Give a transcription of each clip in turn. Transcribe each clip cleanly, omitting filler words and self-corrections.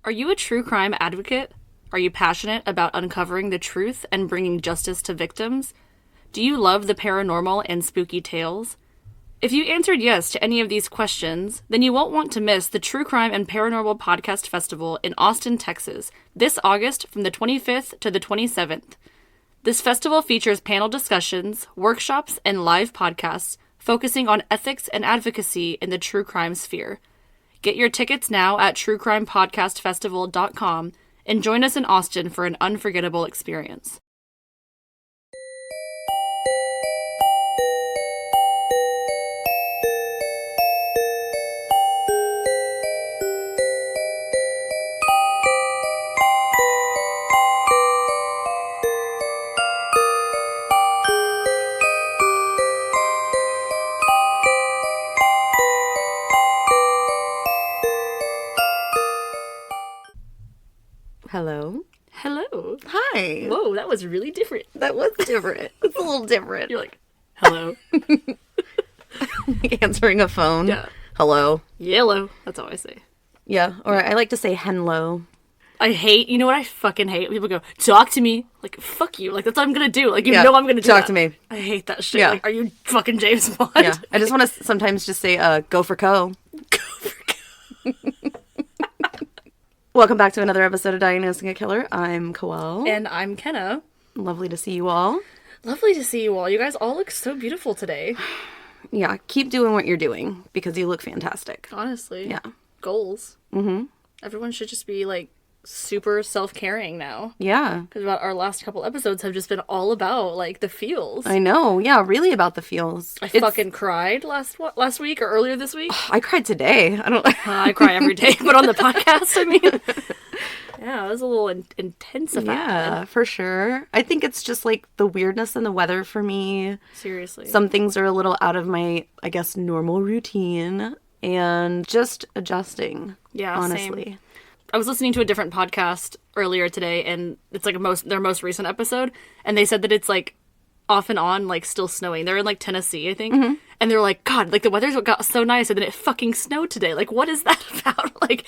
Are you a true crime advocate? Are you passionate about uncovering the truth and bringing justice to victims? Do you love the paranormal and spooky tales? If you answered yes to any of these questions, then you won't want to miss the True Crime and Paranormal Podcast Festival in Austin, Texas, this August from the 25th to the 27th. This festival features panel discussions, workshops, and live podcasts focusing on ethics and advocacy in the true crime sphere. Get your tickets now at truecrimepodcastfestival.com and join us in Austin for an unforgettable experience. Hello. Hello. Hi. Whoa, that was really different. That was different. It's a little different. You're like, hello. Like answering a phone. Yeah. Hello. Yellow. That's all I say. Yeah. Or I like to say henlo. You know what I fucking hate? People go, talk to me. Like, fuck you. Like, that's what I'm gonna do. Like, you Yeah, know I'm gonna do talk that. to me. I hate that shit. Yeah. Like, are you fucking James Bond? Yeah. I just want to sometimes just say, go for co. Go for go. Welcome back to another episode of Diagnosing a Killer. I'm Koelle. And I'm Kenna. Lovely to see you all. Lovely to see you all. You guys all look so beautiful today. Yeah. Keep doing what you're doing because you look fantastic. Honestly. Yeah. Goals. Mm-hmm. Everyone should just be, like, super self-caring now. Yeah. Because our last couple episodes have just been all about, like, the feels. I know. Yeah. Really about the feels. I fucking cried last week or earlier this week. I cried today. I don't. I cry every day, but on the podcast, I mean. Yeah, it was a little intensified. Yeah, for sure. I think it's just like the weirdness in the weather for me. Seriously. Some things are a little out of my, I guess, normal routine and just adjusting. Yeah, honestly. same. I was listening to a different podcast earlier today, and it's like their most recent episode, and they said that it's like off and on, like still snowing. They're in like Tennessee, I think, and they're like, God, like the weather's got so nice, and then it fucking snowed today. Like, what is that about? Like,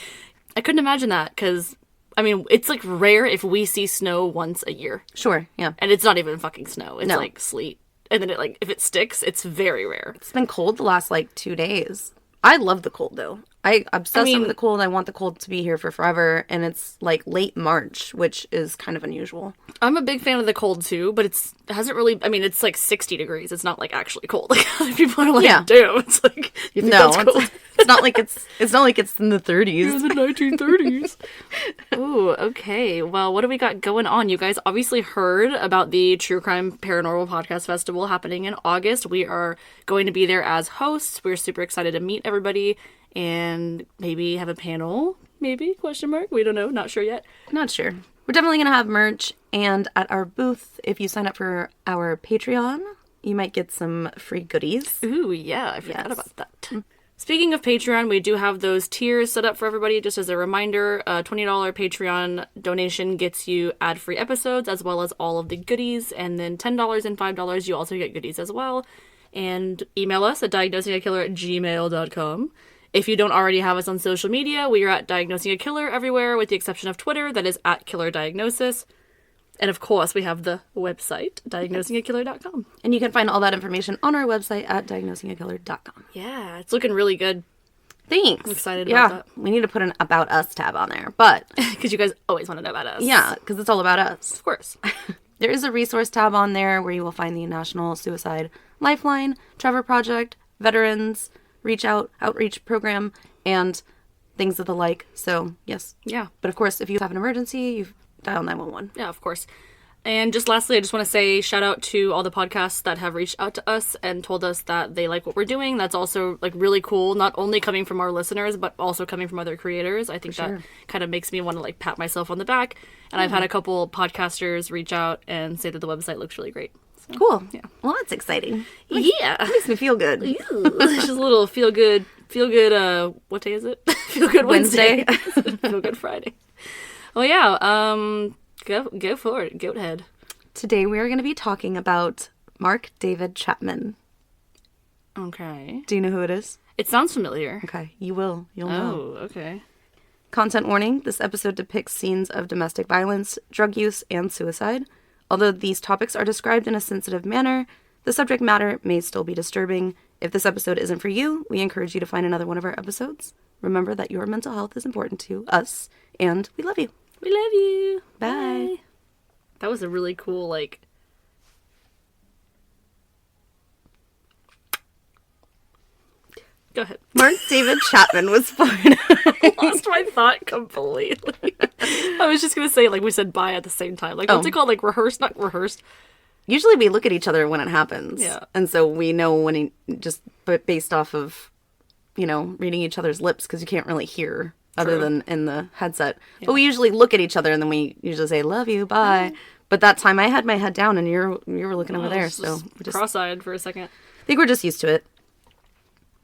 I couldn't imagine that because, I mean, it's like rare if we see snow once a year, Sure, yeah. and it's not even fucking snow. It's No. like sleet, and then if it sticks, it's very rare. It's been cold the last like 2 days. I love the cold though. I obsess over the cold. I want the cold to be here for forever. And it's like late March, which is kind of unusual. I'm a big fan of the cold too, but it hasn't really. I mean, it's like 60 degrees. It's not like actually cold. Like other people are like, Yeah. damn. It's like you think No, that's cold? it's not like it's not like it's in the 30s. In the 1930s. Ooh, okay. Well, what do we got going on? You guys obviously heard about the True Crime Paranormal Podcast Festival happening in August. We are going to be there as hosts. We're super excited to meet everybody and maybe have a panel. Maybe? Question mark. We don't know. Not sure yet. Not sure. We're definitely going to have merch. And at our booth, if you sign up for our Patreon, you might get some free goodies. Ooh, yeah. I forgot Yes. about that. Speaking of Patreon, we do have those tiers set up for everybody. Just as a reminder, a $20 Patreon donation gets you ad-free episodes as well as all of the goodies. And then $10 and $5, you also get goodies as well. And email us at diagnosingakiller@gmail.com. If you don't already have us on social media, we are at Diagnosing a Killer everywhere with the exception of Twitter. That is at Killer Diagnosis. And of course, we have the website, diagnosingakiller.com. And you can find all that information on our website at diagnosingakiller.com. Yeah, it's looking really good. Thanks. I'm excited about that. We need to put an About Us tab on there. But, Because you guys always want to know about us. yeah, because it's all about us. Of course. There is a resource tab on there where you will find the National Suicide Lifeline, Trevor Project, Veterans, Outreach Program, and things of the like. So, yes. Yeah. But of course, if you have an emergency, you dial 911. Yeah, of course. And just lastly, I just want to say shout out to all the podcasts that have reached out to us and told us that they like what we're doing. That's also like really cool, not only coming from our listeners, but also coming from other creators. I think that kind of makes me want to like pat myself on the back. And I've had a couple podcasters reach out and say that the website looks really great. So, Cool. Yeah. Well, that's exciting. Yeah. Makes me feel good. It's just a little feel good, what day is it? Feel good Wednesday. Feel good Friday. Well, yeah, go for it. Goat head. Today we are going to be talking about Mark David Chapman. Okay. Do you know who it is? It sounds familiar. Okay, you will. You'll know. Oh, okay. Content warning, this episode depicts scenes of domestic violence, drug use, and suicide. Although these topics are described in a sensitive manner, the subject matter may still be disturbing. If this episode isn't for you, we encourage you to find another one of our episodes. Remember that your mental health is important to us, and we love you. We love you. Bye. That was a really cool, like... Go ahead. Mark David Chapman was born. Lost my thought completely. I was just going to say, like, we said bye at the same time. Like, what's it called? Like, rehearsed? Not rehearsed. Usually we look at each other when it happens. Yeah. And so we know when he, just based off of, you know, reading each other's lips, because you can't really hear other than in the headset. Yeah. But we usually look at each other and then we usually say, love you, bye. But that time I had my head down and you were looking over there. So we just cross-eyed for a second. I think we're just used to it.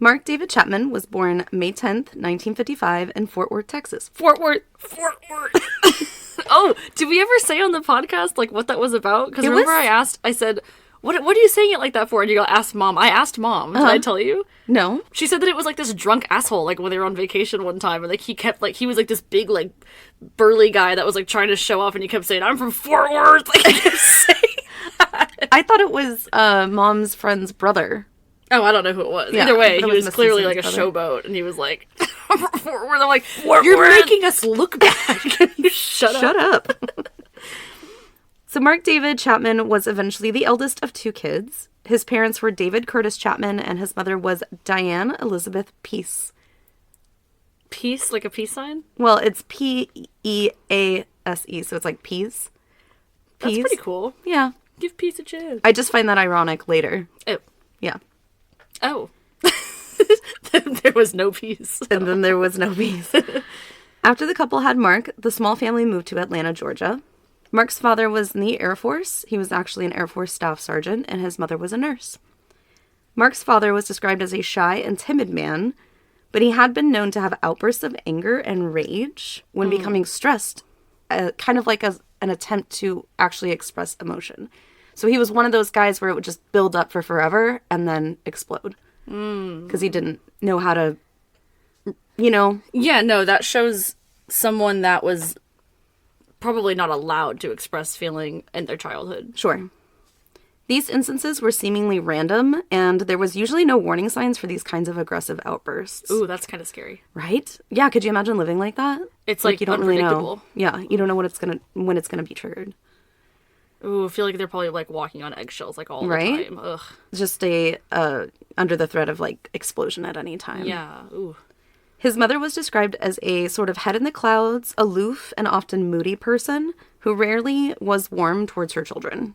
Mark David Chapman was born May 10th, 1955 in Fort Worth, Texas. Fort Worth. Oh, did we ever say on the podcast, like, what that was about? Because remember I said, what are you saying it like that for? And you go, ask Mom. I asked Mom. Did I tell you? No. She said that it was, like, this drunk asshole, like, when they were on vacation one time. And, like, he was, like, this big, like, burly guy that was, like, trying to show off. And he kept saying, I'm from Fort Worth. Like, he kept saying that. I thought it was Mom's friend's brother. Oh, I don't know who it was. Yeah, either way, he was Mr. clearly like a brother. Showboat, and he was like, "We're like, you're making us look bad. Can you shut up?" So Mark David Chapman was eventually the eldest of two kids. His parents were David Curtis Chapman, and his mother was Diane Elizabeth Peace. Peace, like a peace sign? Well, it's Pease, so it's like peace. That's pretty cool. Yeah. Give peace a chance. I just find that ironic later. Oh. Yeah. Oh. There was no peace. And then there was no peace. After the couple had Mark, the small family moved to Atlanta, Georgia. Mark's father was in the Air Force. He was actually an Air Force staff sergeant, and his mother was a nurse. Mark's father was described as a shy and timid man, but he had been known to have outbursts of anger and rage when becoming stressed, kind of like an attempt to actually express emotion. So he was one of those guys where it would just build up for forever and then explode. Because he didn't know how to, you know. Yeah, no, that shows someone that was probably not allowed to express feeling in their childhood. Sure. These instances were seemingly random, and there was usually no warning signs for these kinds of aggressive outbursts. Ooh, that's kind of scary. Right? Yeah, could you imagine living like that? It's like you don't really know. unpredictable. Yeah, you don't know when it's gonna be triggered. Ooh, I feel like they're probably, like, walking on eggshells, like, all the time. Ugh. Just under the threat of, like, explosion at any time. Yeah, ooh. His mother was described as a sort of head in the clouds, aloof, and often moody person who rarely was warm towards her children.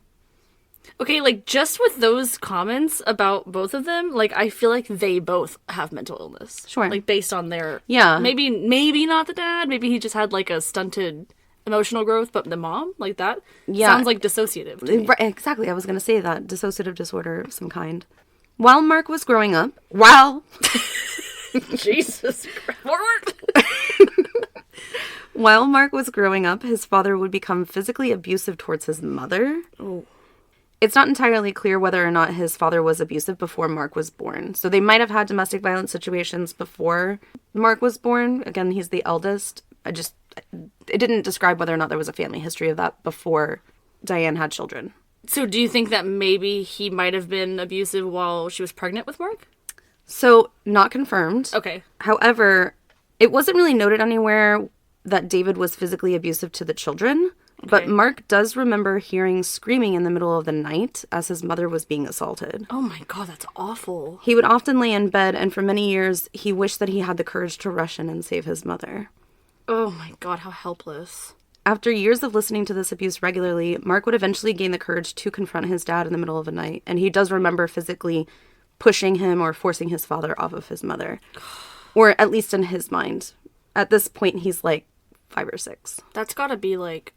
Okay, like, just with those comments about both of them, like, I feel like they both have mental illness. Sure. Like, based on their... Yeah. Maybe not the dad. Maybe he just had, like, a stunted emotional growth, but the mom, like, that sounds like dissociative to me. Right, exactly. I was going to say that. Dissociative disorder of some kind. While Mark was growing up... Jesus Christ. While Mark was growing up, his father would become physically abusive towards his mother. Oh. It's not entirely clear whether or not his father was abusive before Mark was born. So they might have had domestic violence situations before Mark was born. Again, he's the eldest. It didn't describe whether or not there was a family history of that before Diane had children. So do you think that maybe he might have been abusive while she was pregnant with Mark? So, not confirmed. Okay. However, it wasn't really noted anywhere that David was physically abusive to the children. Okay. But Mark does remember hearing screaming in the middle of the night as his mother was being assaulted. Oh my God, that's awful. He would often lay in bed, and for many years, he wished that he had the courage to rush in and save his mother. Oh my God, how helpless. After years of listening to this abuse regularly, Mark would eventually gain the courage to confront his dad in the middle of the night. And he does remember physically pushing him or forcing his father off of his mother. Or at least in his mind. At this point, he's like 5 or 6. That's gotta be, like,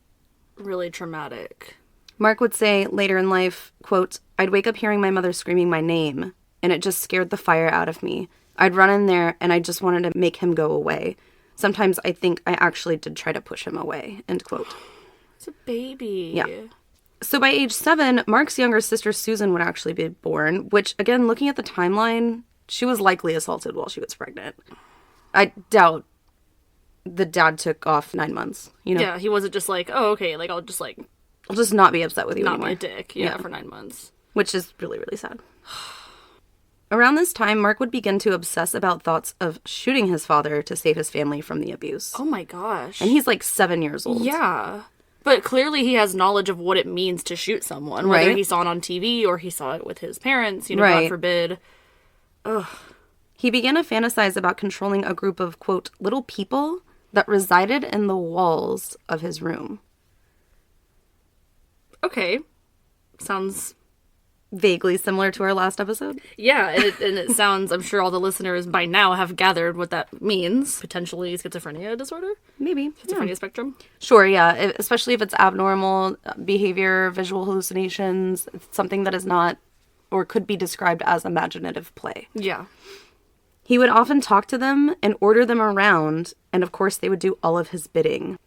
really traumatic. Mark would say later in life, quote, "I'd wake up hearing my mother screaming my name, and it just scared the fire out of me. I'd run in there, and I just wanted to make him go away. Sometimes I think I actually did try to push him away," end quote. It's a baby. Yeah. So by age 7, Mark's younger sister Susan would actually be born, which, again, looking at the timeline, she was likely assaulted while she was pregnant. I doubt the dad took off 9 months, you know? Yeah, he wasn't just like, oh, okay, like, I'll just, like, I'll just not be upset with you not anymore. be a dick, for 9 months. Which is really, really sad. Around this time, Mark would begin to obsess about thoughts of shooting his father to save his family from the abuse. Oh my gosh. And he's like 7 years old. Yeah. But clearly he has knowledge of what it means to shoot someone. Whether Right. he saw it on TV or he saw it with his parents, you know, Right. God forbid. Ugh. He began to fantasize about controlling a group of, quote, little people that resided in the walls of his room. Okay. Sounds... Vaguely similar to our last episode. Yeah, and it sounds, I'm sure all the listeners by now have gathered what that means. Potentially schizophrenia disorder? Maybe. Schizophrenia spectrum? Sure, yeah. Especially if it's abnormal behavior, visual hallucinations, it's something that is not or could be described as imaginative play. Yeah. He would often talk to them and order them around, and of course they would do all of his bidding.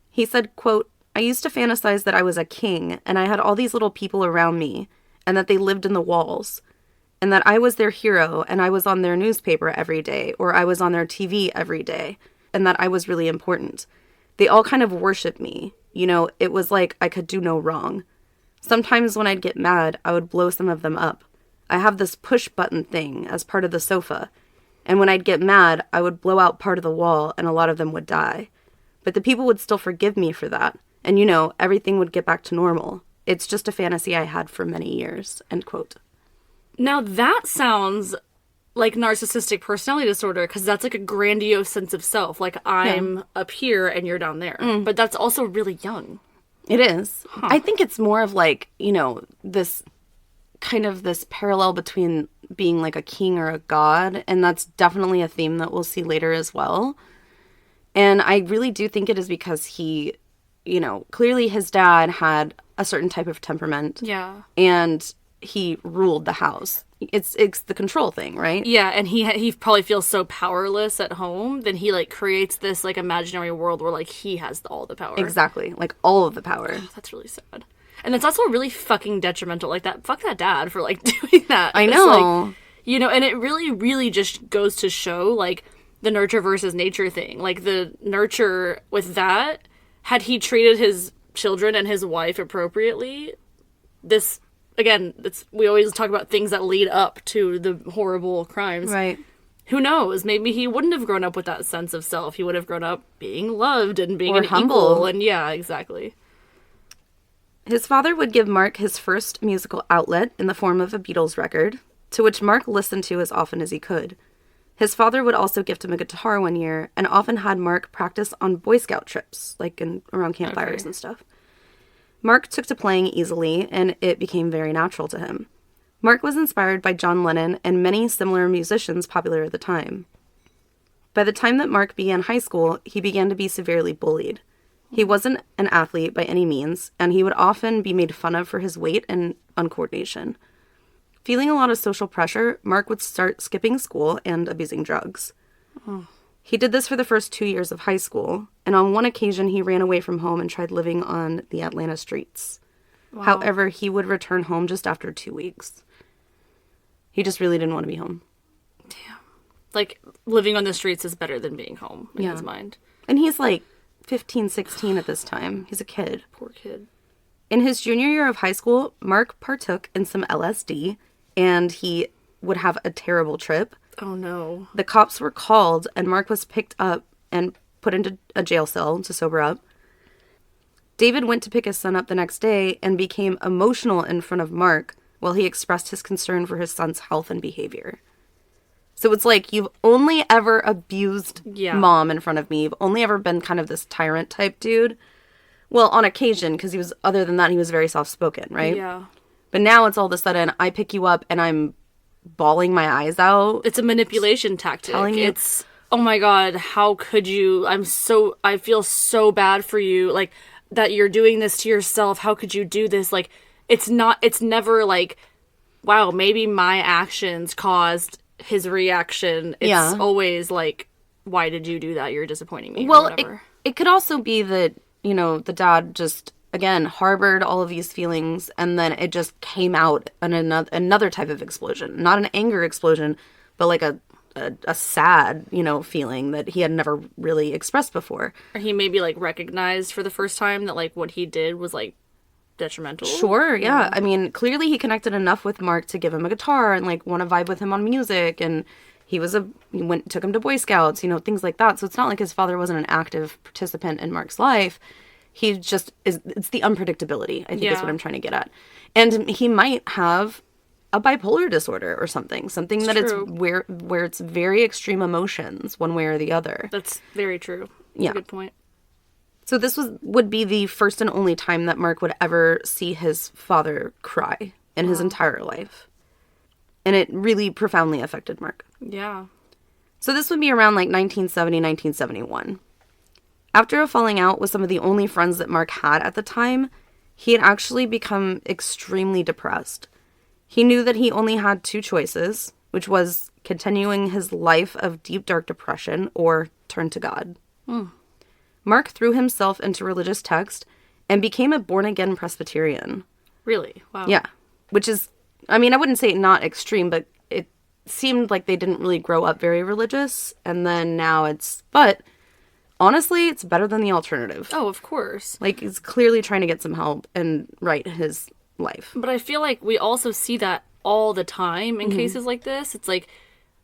He said, quote, I used to fantasize that I was a king, and I had all these little people around me, and that they lived in the walls, and that I was their hero, and I was on their newspaper every day, or I was on their TV every day, and that I was really important. They all kind of worshiped me. You know, it was like I could do no wrong. Sometimes when I'd get mad, I would blow some of them up. I have this push button thing as part of the sofa, and when I'd get mad, I would blow out part of the wall, and a lot of them would die. But the people would still forgive me for that, and you know, everything would get back to normal. It's just a fantasy I had for many years, end quote. Now that sounds like narcissistic personality disorder, because that's like a grandiose sense of self. Like, I'm up here and you're down there. But that's also really young. It is. Huh. I think it's more of like, you know, this kind of this parallel between being like a king or a god. And that's definitely a theme that we'll see later as well. And I really do think it is because he, you know, clearly his dad had a certain type of temperament. Yeah. And he ruled the house. It's the control thing, right? Yeah, and he probably feels so powerless at home, then he, like, creates this, like, imaginary world where, like, he has all the power. Exactly. Like, all of the power. Oh, that's really sad. And it's also really fucking detrimental. Like, that, fuck that dad for, like, doing that. I know. It's like, you know, and it really, really just goes to show, like, the nurture versus nature thing. Like, the nurture with that, had he treated his children and his wife appropriately, this, again, we always talk about things that lead up to the horrible crimes. Right. Who knows? Maybe he wouldn't have grown up with that sense of self. He would have grown up being loved and being or an humble. equal. And yeah, exactly. His father would give Mark his first musical outlet in the form of a Beatles record, to which Mark listened to as often as he could. His father would also gift him a guitar one year, and often had Mark practice on Boy Scout trips, like around campfires and stuff. Mark took to playing easily, and it became very natural to him. Mark was inspired by John Lennon and many similar musicians popular at the time. By the time that Mark began high school, he began to be severely bullied. He wasn't an athlete by any means, and he would often be made fun of for his weight and uncoordination. Feeling a lot of social pressure, Mark would start skipping school and abusing drugs. Oh. He did this for the first 2 years of high school, and on one occasion he ran away from home and tried living on the Atlanta streets. Wow. However, he would return home just after 2 weeks. He just really didn't want to be home. Damn. Like, living on the streets is better than being home in his mind. And he's like 15, 16 at this time. He's a kid. Poor kid. In his junior year of high school, Mark partook in some LSD, and he would have a terrible trip. Oh, no. The cops were called, and Mark was picked up and put into a jail cell to sober up. David went to pick his son up the next day and became emotional in front of Mark while he expressed his concern for his son's health and behavior. So it's like, you've only ever abused mom in front of me. You've only ever been kind of this tyrant type dude. Well, on occasion, because other than that, he was very soft-spoken, right? Yeah. But now it's all of a sudden, I pick you up and I'm bawling my eyes out. It's a manipulation tactic. Telling you. It's, oh my God, how could you? I feel so bad for you. Like, that you're doing this to yourself. How could you do this? Like, it's never like, wow, maybe my actions caused his reaction. It's always like, why did you do that? You're disappointing me. Well, it could also be that, you know, the dad just, again, harbored all of these feelings, and then it just came out in another type of explosion. Not an anger explosion, but like a a sad, feeling that he had never really expressed before. Or he maybe, like, recognized for the first time that, like, what he did was, like, detrimental. Sure, yeah. I mean, clearly he connected enough with Mark to give him a guitar and, like, want to vibe with him on music, and he took him to Boy Scouts, things like that. So it's not like his father wasn't an active participant in Mark's life. He just it's the unpredictability, I think, is what I'm trying to get at. And he might have a bipolar disorder or something that it's where it's very extreme emotions one way or the other. That's very true. That's yeah. a good point. So this would be the first and only time that Mark would ever see his father cry in his entire life. And it really profoundly affected Mark. Yeah. So this would be around like 1970, 1971. After a falling out with some of the only friends that Mark had at the time, he had actually become extremely depressed. He knew that he only had two choices, which was continuing his life of deep, dark depression or turn to God. Mark threw himself into religious text and became a born-again Presbyterian. Really? Wow. Yeah. Which is, I mean, I wouldn't say not extreme, but it seemed like they didn't really grow up very religious. And then now but honestly, it's better than the alternative. Oh, of course. Like, he's clearly trying to get some help and right his life. But I feel like we also see that all the time in cases like this. It's like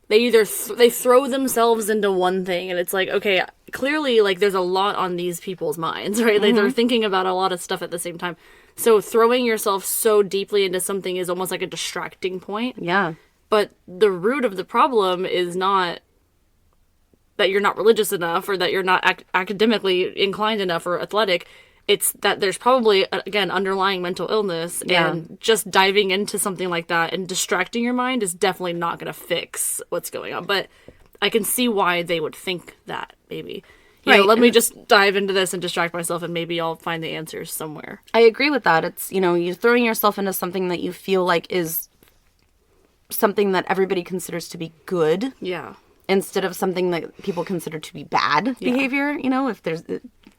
they either they throw themselves into one thing, and it's like, okay, clearly, like, there's a lot on these people's minds, right? Like, they're thinking about a lot of stuff at the same time. So throwing yourself so deeply into something is almost like a distracting point. Yeah. But the root of the problem is not that you're not religious enough or that you're not academically inclined enough or athletic. It's that there's probably, again, underlying mental illness, and just diving into something like that and distracting your mind is definitely not going to fix what's going on. But I can see why they would think that, maybe. You know, let me just dive into this and distract myself, and maybe I'll find the answers somewhere. I agree with that. It's, you're throwing yourself into something that you feel like is something that everybody considers to be good. Yeah. Instead of something that people consider to be bad behavior, if there's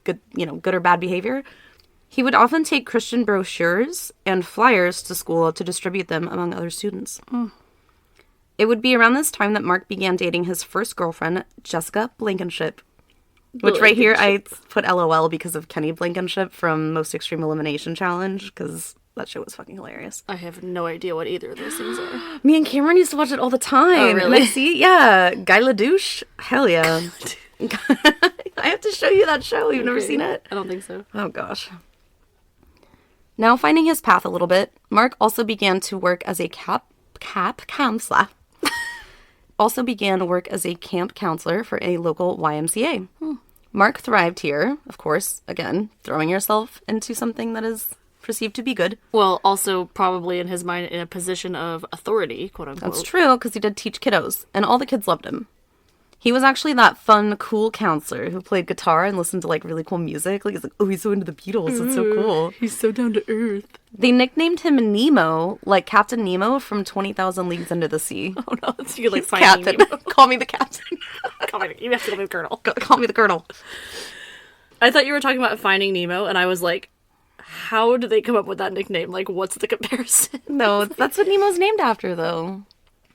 good, good or bad behavior. He would often take Christian brochures and flyers to school to distribute them among other students. It would be around this time that Mark began dating his first girlfriend, Jessica Blankenship. Which right here, I put LOL because of Kenny Blankenship from Most Extreme Elimination Challenge, because that show was fucking hilarious. I have no idea what either of those things are. Me and Cameron used to watch it all the time. Oh, really? See? Yeah. Guy LaDouche? Hell yeah. I have to show you that show. You've never seen it? I don't think so. Oh, gosh. Now, finding his path a little bit, Mark also began to work as a camp counselor. Also began work as a camp counselor for a local YMCA. Mark thrived here, of course, again, throwing yourself into something that is perceived to be good. Well, also probably in his mind in a position of authority, quote unquote. That's true, because he did teach kiddos, and all the kids loved him. He was actually that fun, cool counselor who played guitar and listened to, like, really cool music. Like, he's like, oh, he's so into the Beatles. It's so cool. He's so down to earth. They nicknamed him Nemo, like Captain Nemo from 20,000 Leagues Under the Sea. Oh, no. It's you, like, Captain. Nemo. Call me the captain. You have to call me the colonel. Call me the colonel. I thought you were talking about Finding Nemo, and I was like, how did they come up with that nickname? Like, what's the comparison? No, that's what Nemo's named after, though.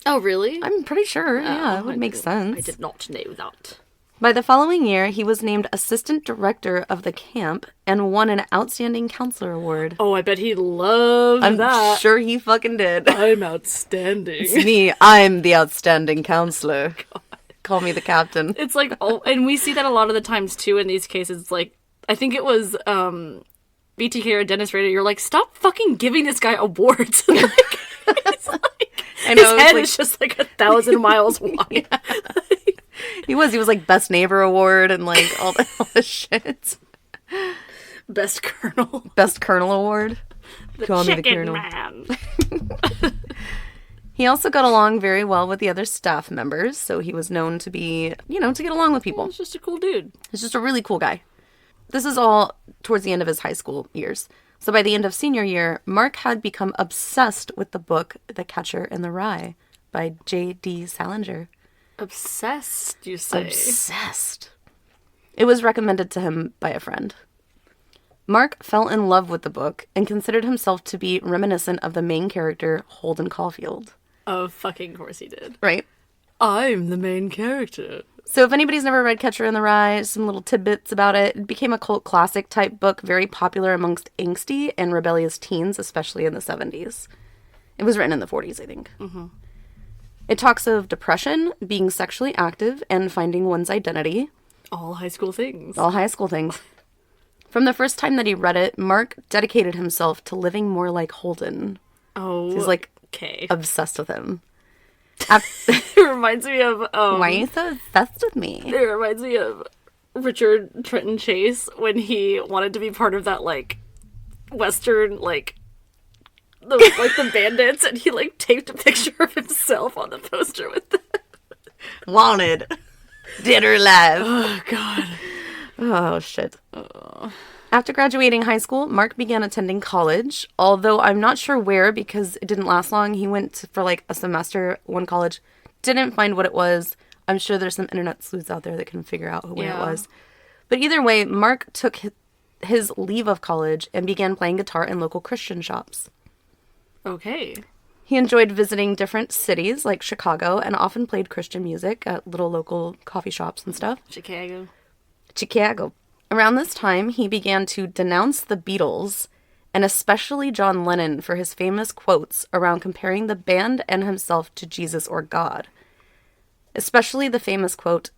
Oh, really? I'm pretty sure. Yeah, it would make sense. I did not know that. By the following year, he was named assistant director of the camp and won an Outstanding Counselor Award. Oh, I bet he loved that. I'm sure he fucking did. I'm outstanding. It's me. I'm the Outstanding Counselor. God. Call me the captain. It's like, and we see that a lot of the times, too, in these cases. It's like, I think it was BTK or Dennis Rader. You're like, stop fucking giving this guy awards. Like, it's like, I know, his head is just like 1,000 miles wide. Yeah. He was like Best Neighbor Award and like all the shit. Best Colonel. Best Colonel Award. Call me the Colonel. Man. He also got along very well with the other staff members, so he was known to be, to get along with people. He's just a cool dude. He's just a really cool guy. This is all towards the end of his high school years. So by the end of senior year, Mark had become obsessed with the book The Catcher in the Rye by J.D. Salinger. Obsessed, you say? Obsessed. It was recommended to him by a friend. Mark fell in love with the book and considered himself to be reminiscent of the main character, Holden Caulfield. Oh, fucking course he did. Right? I'm the main character. So if anybody's never read Catcher in the Rye, some little tidbits about it. It became a cult classic type book, very popular amongst angsty and rebellious teens, especially in the 70s. It was written in the 40s, I think. Mm-hmm. It talks of depression, being sexually active, and finding one's identity. All high school things. All high school things. From the first time that he read it, Mark dedicated himself to living more like Holden. Oh, he's like okay. Obsessed with him. It reminds me of why are you so obsessed with me? It reminds me of Richard Trenton Chase when he wanted to be part of that like Western the bandits, and he like taped a picture of himself on the poster with them. Wanted, dead or alive. Oh god. Oh shit. After graduating high school, Mark began attending college, although I'm not sure where because it didn't last long. He went for like a semester, one college, didn't find what it was. I'm sure there's some internet sleuths out there that can figure out where it was. But either way, Mark took his leave of college and began playing guitar in local Christian shops. Okay. He enjoyed visiting different cities like Chicago and often played Christian music at little local coffee shops and stuff. Chicago. Around this time, he began to denounce the Beatles, and especially John Lennon, for his famous quotes around comparing the band and himself to Jesus or God. Especially the famous quote,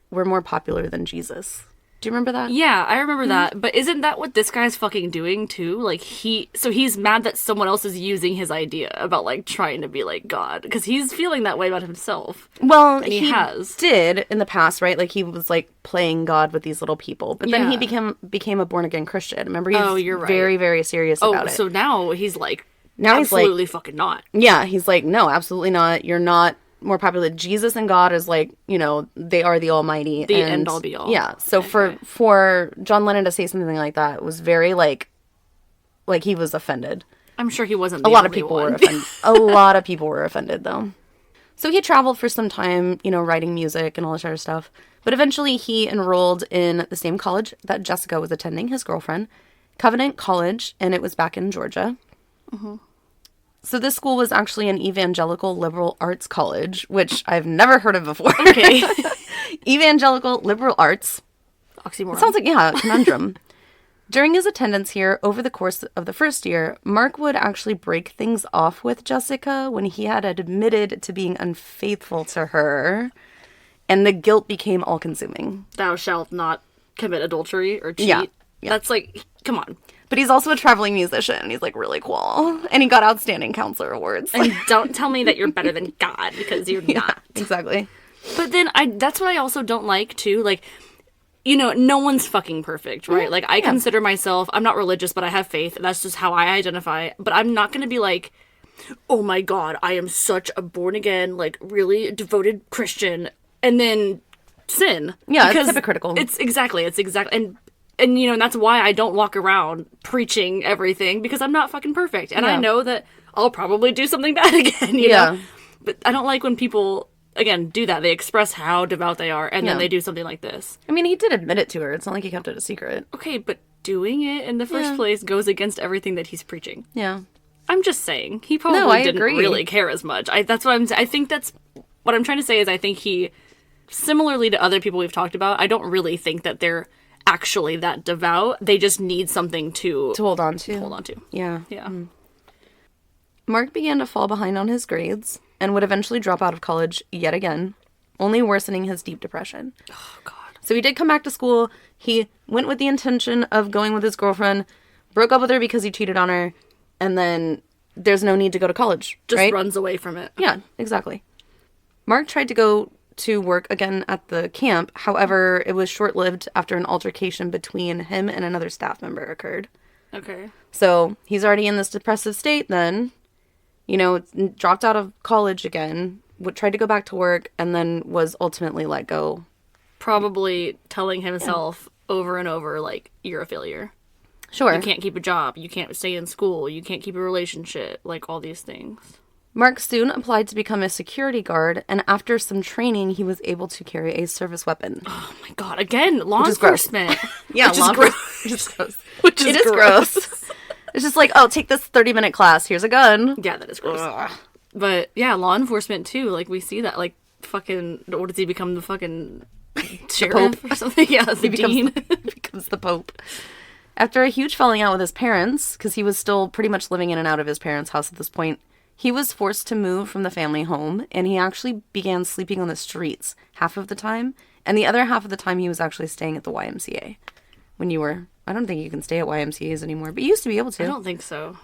"We're more popular than Jesus." Do you remember that? Yeah, I remember that. But isn't that what this guy's fucking doing too? Like he's mad that someone else is using his idea about like trying to be like God, because he's feeling that way about himself. Well, and he has did in the past, right? Like he was like playing God with these little people, but then he became a born again Christian. Remember, he's you're right. Very, very serious about it. So now he's like, absolutely fucking not. Yeah, he's like, no, absolutely not. You're not more popular. Jesus and God is like, they are the Almighty, the end all be all. Yeah. So for John Lennon to say something like that was very like he was offended. I'm sure he wasn't. A lot of people were offended. A lot of people were offended though. So he traveled for some time, writing music and all this other stuff. But eventually he enrolled in the same college that Jessica was attending, his girlfriend, Covenant College, and it was back in Georgia. Mm-hmm. So this school was actually an evangelical liberal arts college, which I've never heard of before. Okay. Evangelical liberal arts. Oxymoron. It sounds like, a conundrum. During his attendance here, over the course of the first year, Mark would actually break things off with Jessica when he had admitted to being unfaithful to her, and the guilt became all-consuming. Thou shalt not commit adultery or cheat. Yeah. That's like, come on. But he's also a traveling musician. He's, like, really cool. And he got Outstanding Counselor Awards. And don't tell me that you're better than God, because you're not. Exactly. But then, that's what I also don't like, too. Like, no one's fucking perfect, right? Mm-hmm. Like, I consider myself, I'm not religious, but I have faith. That's just how I identify. But I'm not going to be like, oh my God, I am such a born-again, like, really devoted Christian, and then sin. Yeah, it's hypocritical. It's exactly. And that's why I don't walk around preaching everything, because I'm not fucking perfect. And I know that I'll probably do something bad again, you know? But I don't like when people, again, do that. They express how devout they are, and then they do something like this. I mean, he did admit it to her. It's not like he kept it a secret. Okay, but doing it in the first place goes against everything that he's preaching. Yeah. I'm just saying. He probably didn't really care as much. I think that's what I'm trying to say is I think he, similarly to other people we've talked about, I don't really think that they're actually that devout. They just need something to hold on to. Yeah. Mark began to fall behind on his grades and would eventually drop out of college yet again, only worsening his deep depression. Oh, God. So he did come back to school. He went with the intention of going with his girlfriend, broke up with her because he cheated on her, and then there's no need to go to college. Just runs away from it. Yeah, exactly. Mark tried to go to work again at the camp. However, it was short-lived after an altercation between him and another staff member occurred. Okay. So he's already in this depressive state then, dropped out of college again, tried to go back to work, and then was ultimately let go. Probably telling himself over and over, like, you're a failure. Sure. You can't keep a job. You can't stay in school. You can't keep a relationship. Like, all these things. Mark soon applied to become a security guard, and after some training, he was able to carry a service weapon. Oh my God! Again, law enforcement. Yeah, law enforcement. Which is gross. It is gross. It's just like, oh, take this 30-minute class. Here's a gun. Yeah, that is gross. Ugh. But yeah, law enforcement too. Like we see that. Like fucking, what does he become, the fucking sheriff or something? Yeah, the dean. He becomes the Pope. After a huge falling out with his parents, because he was still pretty much living in and out of his parents' house at this point, he was forced to move from the family home, and he actually began sleeping on the streets half of the time, and the other half of the time he was actually staying at the YMCA. I don't think you can stay at YMCAs anymore, but you used to be able to. I don't think so.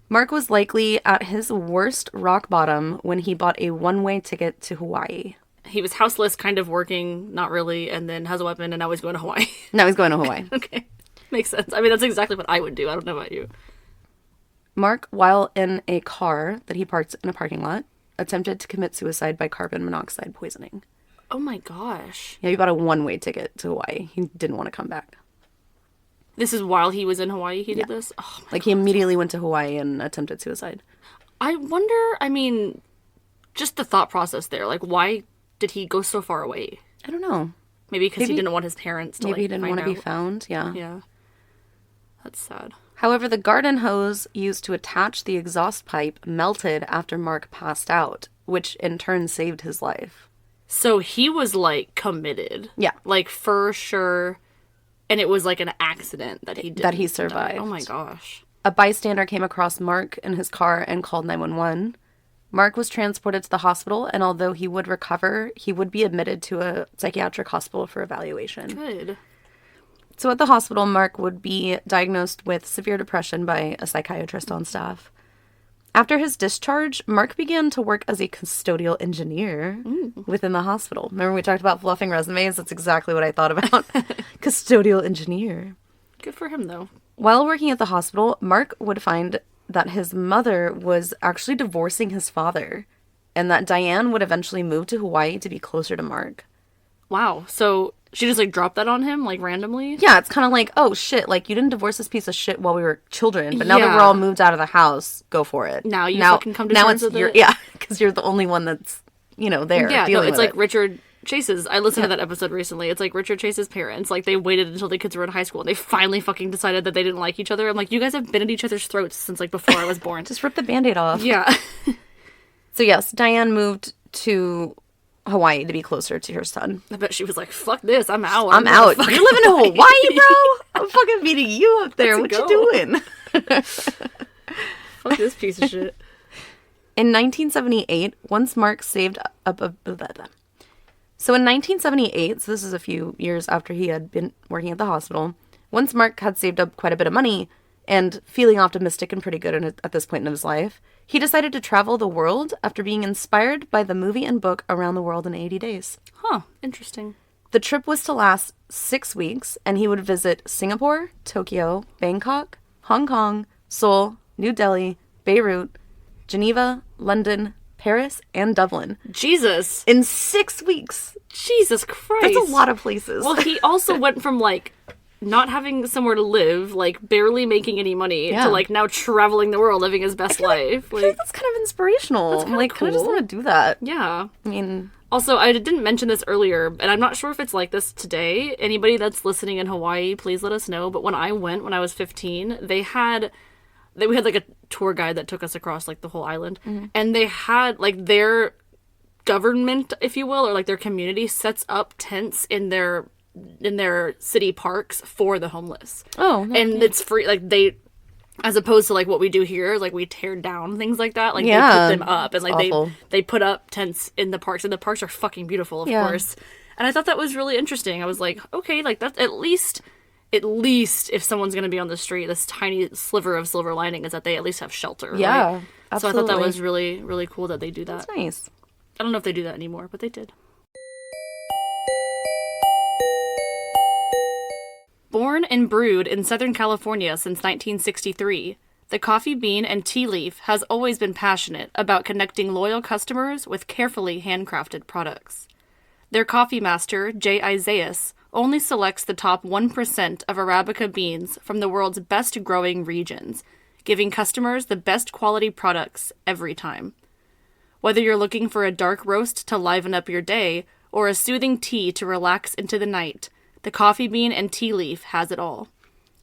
Mark was likely at his worst rock bottom when he bought a one-way ticket to Hawaii. He was houseless, kind of working, not really, and then has a weapon, and now he's going to Hawaii. Now he's going to Hawaii. Okay. Makes sense. I mean, that's exactly what I would do. I don't know about you. Mark, while in a car that he parked in a parking lot, attempted to commit suicide by carbon monoxide poisoning. Oh my gosh. Yeah, he bought a one-way ticket to Hawaii. He didn't want to come back. This is while he was in Hawaii he did this? Oh my Like, he immediately went to Hawaii and attempted suicide. I wonder, I mean, just the thought process there. Like, why did he go so far away? I don't know. Maybe because he didn't want his parents to, Maybe he didn't find want to be out. found, yeah. Yeah. That's sad. However, the garden hose used to attach the exhaust pipe melted after Mark passed out, which in turn saved his life. So he was, like, committed. Yeah. Like, for sure. And it was, like, an accident that he did. That he survived. Oh, my gosh. A bystander came across Mark in his car and called 911. Mark was transported to the hospital, and although he would recover, he would be admitted to a psychiatric hospital for evaluation. Good. So at the hospital, Mark would be diagnosed with severe depression by a psychiatrist on staff. After his discharge, Mark began to work as a custodial engineer within the hospital. Remember we talked about fluffing resumes? That's exactly what I thought about. Custodial engineer. Good for him, though. While working at the hospital, Mark would find that his mother was actually divorcing his father, and that Diane would eventually move to Hawaii to be closer to Mark. Wow. So she just, like, dropped that on him, like, randomly? Yeah, it's kind of like, oh, shit, like, you didn't divorce this piece of shit while we were children, but now that Yeah. we're all moved out of the house, go for it. Now you fucking come to terms with it? Yeah, because you're the only one that's, there Yeah, no, dealing it's with like it. Richard Chase's. I listened to that episode recently. It's like Richard Chase's parents. Like, they waited until the kids were in high school and they finally fucking decided that they didn't like each other. I'm like, you guys have been at each other's throats since, like, before I was born. Just rip the Band-Aid off. Yeah. So yes, Diane moved to Hawaii to be closer to her son. I bet she was like, fuck this, I'm out. I'm out. You're living in Hawaii, bro? I'm fucking meeting you up there. Let's What go. you doing? Fuck this piece of shit. In 1978, once Mark saved up a... So in 1978, so this is a few years after he had been working at the hospital, once Mark had saved up quite a bit of money and feeling optimistic and pretty good at this point in his life, he decided to travel the world after being inspired by the movie and book Around the World in 80 Days. Huh. Interesting. The trip was to last 6 weeks, and he would visit Singapore, Tokyo, Bangkok, Hong Kong, Seoul, New Delhi, Beirut, Geneva, London, Paris, and Dublin. Jesus. In 6 weeks. Jesus Christ. That's a lot of places. Well, he also went from, like, not having somewhere to live, like, barely making any money, Yeah. to, like, now traveling the world, living his best life. I feel like that's kind of inspirational. That's kinda I just cool. want to do that. Yeah. I mean, Also, I didn't mention this earlier, and I'm not sure if it's like this today. Anybody that's listening in Hawaii, please let us know. But when I went, when I was 15, we had like a tour guide that took us across like the whole island, and they had like their government, if you will, or like their community sets up tents in their city parks for the homeless. oh, no, And it's free. Like they, as opposed to like what we do here, like we tear down things like that. Like Yeah, they put them up, and like awful. they put up tents in the parks, and the parks are fucking beautiful, of Yeah. course. And I thought that was really interesting. I was like, okay, like that's at least if someone's gonna be on the street, this tiny sliver of silver lining is that they at least have shelter. Yeah, right? absolutely. So I thought that was really, really cool that they do that. That's nice. I don't know if they do that anymore, but they did. Born and brewed in Southern California since 1963, the Coffee Bean and Tea Leaf has always been passionate about connecting loyal customers with carefully handcrafted products. Their coffee master, Jay Isaias, only selects the top 1% of Arabica beans from the world's best growing regions, giving customers the best quality products every time. Whether you're looking for a dark roast to liven up your day or a soothing tea to relax into the night, the Coffee Bean and Tea Leaf has it all.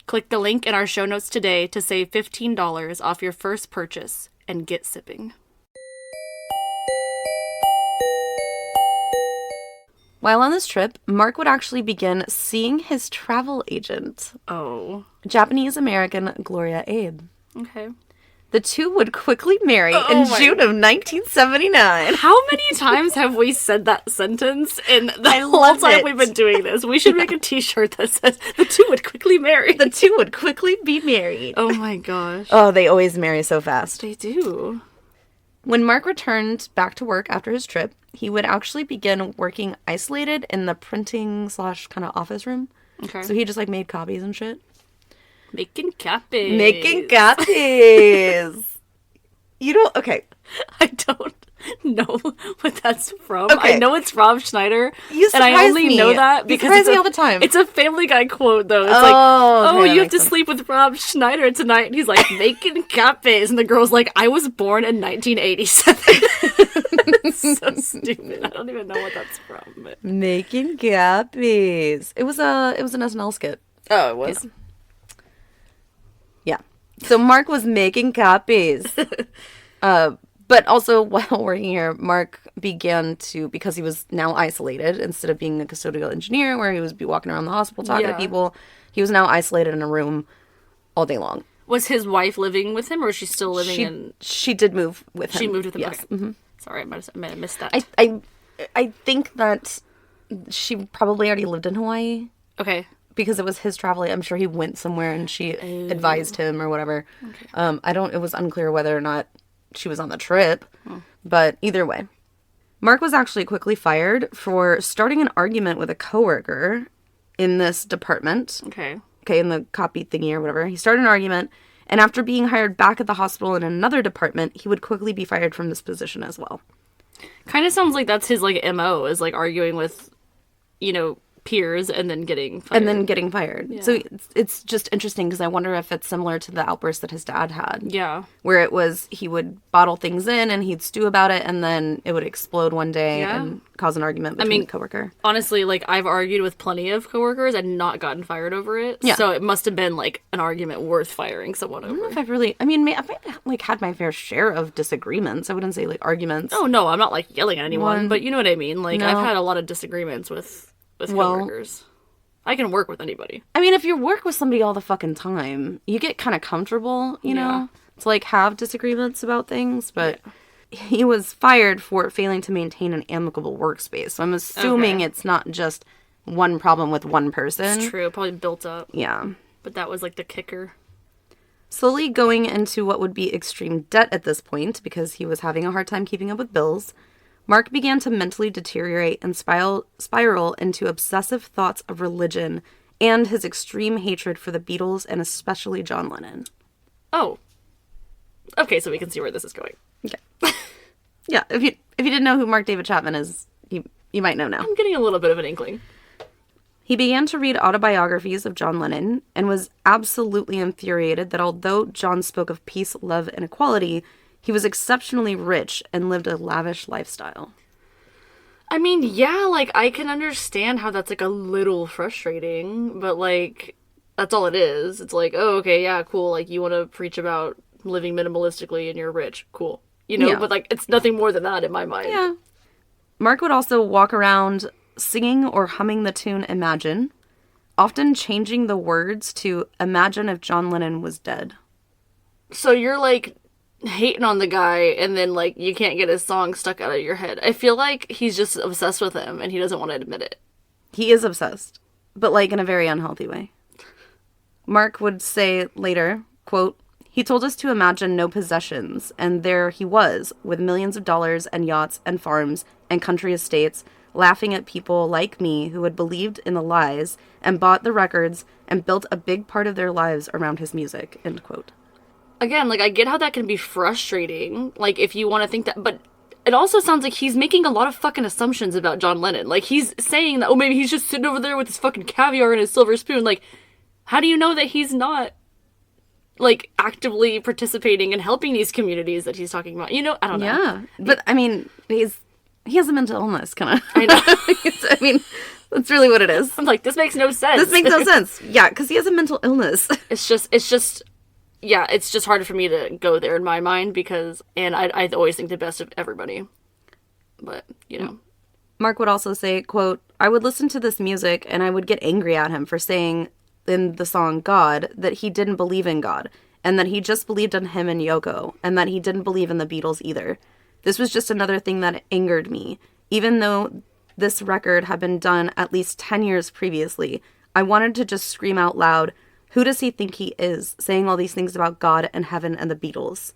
Click the link in our show notes today to save $15 off your first purchase and get sipping. While on this trip, Mark would actually begin seeing his travel agent, Oh. Japanese-American Gloria Abe. Okay. The two would quickly marry in June of 1979. How many times have we said that sentence in the whole love time it. we've been doing this? We should make a t-shirt that says, the two would quickly marry. The two would quickly be married. Oh my gosh. Oh, they always marry so fast. They do. When Mark returned back to work after his trip, he would actually begin working isolated in the printing / kind of office room. Okay. So he just like made copies and shit. Making copies. Making copies. You don't, okay. I don't know what that's from. Okay. I know it's Rob Schneider. You and I surprise only me. know that You because surprise it's me all the time. It's a Family Guy quote though. It's Oh, like, okay, that you have makes to sense. sleep with Rob Schneider tonight. And he's like, making copies. And the girl's like, I was born in 1987. It's so stupid. I don't even know what that's from. But... Making copies. It was an SNL skit. Oh, it was? Yeah. So Mark was making copies. But also while working here, Mark began to, because he was now isolated, instead of being a custodial engineer where he was be walking around the hospital talking to people, he was now isolated in a room all day long. Was his wife living with him or is she still living in... She did move with him. She moved with him? Yes. Okay. Mm-hmm. Sorry, I might have missed that. I think that she probably already lived in Hawaii. Okay. Because it was his travel. I'm sure he went somewhere and she advised him or whatever. Okay. It was unclear whether or not she was on the trip. But either way. Mark was actually quickly fired for starting an argument with a coworker in this department. Okay, in the copy thingy or whatever. He started an argument, and after being hired back at the hospital in another department, he would quickly be fired from this position as well. Kind of sounds like that's his, like, MO, is, like, arguing with, peers and then getting fired. Yeah. So it's just interesting because I wonder if it's similar to the outburst that his dad had. Yeah. Where it was, he would bottle things in and he'd stew about it and then it would explode one day and cause an argument between a coworker. Honestly, like, I've argued with plenty of coworkers and not gotten fired over it. Yeah. So it must have been, like, an argument worth firing someone over. I don't know if I've really, I've like had my fair share of disagreements. I wouldn't say like arguments. Oh, no, I'm not, like, yelling at anyone, but you know what I mean? Like, No. I've had a lot of disagreements with coworkers. I can work with anybody. I mean, if you work with somebody all the fucking time, you get kind of comfortable, you know, to like have disagreements about things. But he was fired for failing to maintain an amicable workspace. So I'm assuming it's not just one problem with one person. It's true. It probably built up. Yeah. But that was like the kicker. Slowly going into what would be extreme debt at this point, because he was having a hard time keeping up with bills, Mark began to mentally deteriorate and spiral into obsessive thoughts of religion and his extreme hatred for the Beatles and especially John Lennon. Oh. Okay, so we can see where this is going. Okay. Yeah, if you didn't know who Mark David Chapman is, you might know now. I'm getting a little bit of an inkling. He began to read autobiographies of John Lennon and was absolutely infuriated that although John spoke of peace, love, and equality, he was exceptionally rich and lived a lavish lifestyle. I mean, yeah, like, I can understand how that's, like, a little frustrating, but, like, that's all it is. It's like, oh, okay, yeah, cool, like, you want to preach about living minimalistically and you're rich, cool. But, like, it's nothing more than that in my mind. Yeah. Mark would also walk around singing or humming the tune Imagine, often changing the words to Imagine if John Lennon was dead. So you're, like, hating on the guy and then, like, you can't get his song stuck out of your head. I feel like he's just obsessed with him and he doesn't want to admit it. He is obsessed, but, like, in a very unhealthy way. Mark would say later, quote, "He told us to imagine no possessions, and there he was, with millions of dollars and yachts and farms and country estates, laughing at people like me who had believed in the lies and bought the records and built a big part of their lives around his music," end quote. Again, like, I get how that can be frustrating, like, if you want to think that, but it also sounds like he's making a lot of fucking assumptions about John Lennon. Like, he's saying that, oh, maybe he's just sitting over there with his fucking caviar and his silver spoon. Like, how do you know that he's not, like, actively participating and helping these communities that he's talking about? I don't know. Yeah, but, I mean, he has a mental illness, kind of. I know. I mean, that's really what it is. I'm like, this makes no sense. This makes no sense. Yeah, because he has a mental illness. It's just hard for me to go there in my mind because, and I always think the best of everybody. But, Mark would also say, quote, "I would listen to this music and I would get angry at him for saying in the song God that he didn't believe in God and that he just believed in him and Yoko and that he didn't believe in the Beatles either. This was just another thing that angered me. Even though this record had been done at least 10 years previously, I wanted to just scream out loud, who does he think he is, saying all these things about God and heaven and the Beatles?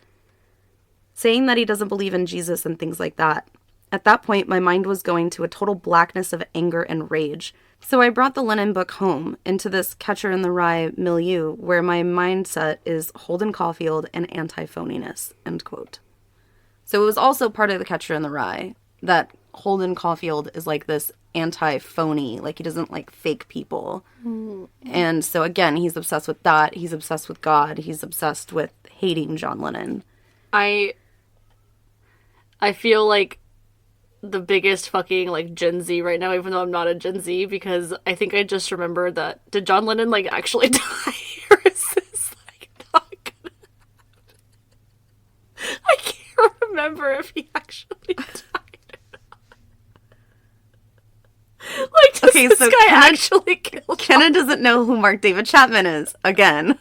Saying that he doesn't believe in Jesus and things like that. At that point, my mind was going to a total blackness of anger and rage. So I brought the Lennon book home into this Catcher in the Rye milieu where my mindset is Holden Caulfield and anti-phoniness," end quote. So it was also part of the Catcher in the Rye that Holden Caulfield is like this anti-phony, like he doesn't like fake people. And so again, he's obsessed with that. He's obsessed with God. He's obsessed with hating John Lennon. I feel like the biggest fucking like Gen Z right now, even though I'm not a Gen Z, because I think I just remembered that, did John Lennon like actually die, or is this like not gonna happen? I can't remember if he actually died or not. Like, does this guy actually kill Kenna doesn't know who Mark David Chapman is again.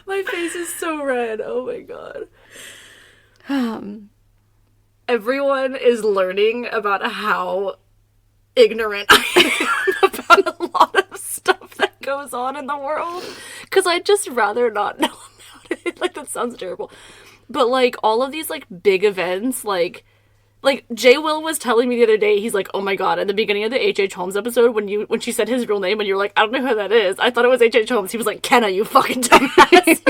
My face is so red. Oh my god. Everyone is learning about how ignorant I am about a lot of stuff that goes on in the world. Because I'd just rather not know about it. Like, that sounds terrible. But, like, all of these, like, big events, like Jay Will was telling me the other day, he's like, oh my god, at the beginning of the H.H. Holmes episode, when she said his real name and you're like, I don't know who that is, I thought it was H.H. Holmes. He was like, Kenna, you fucking dumbass.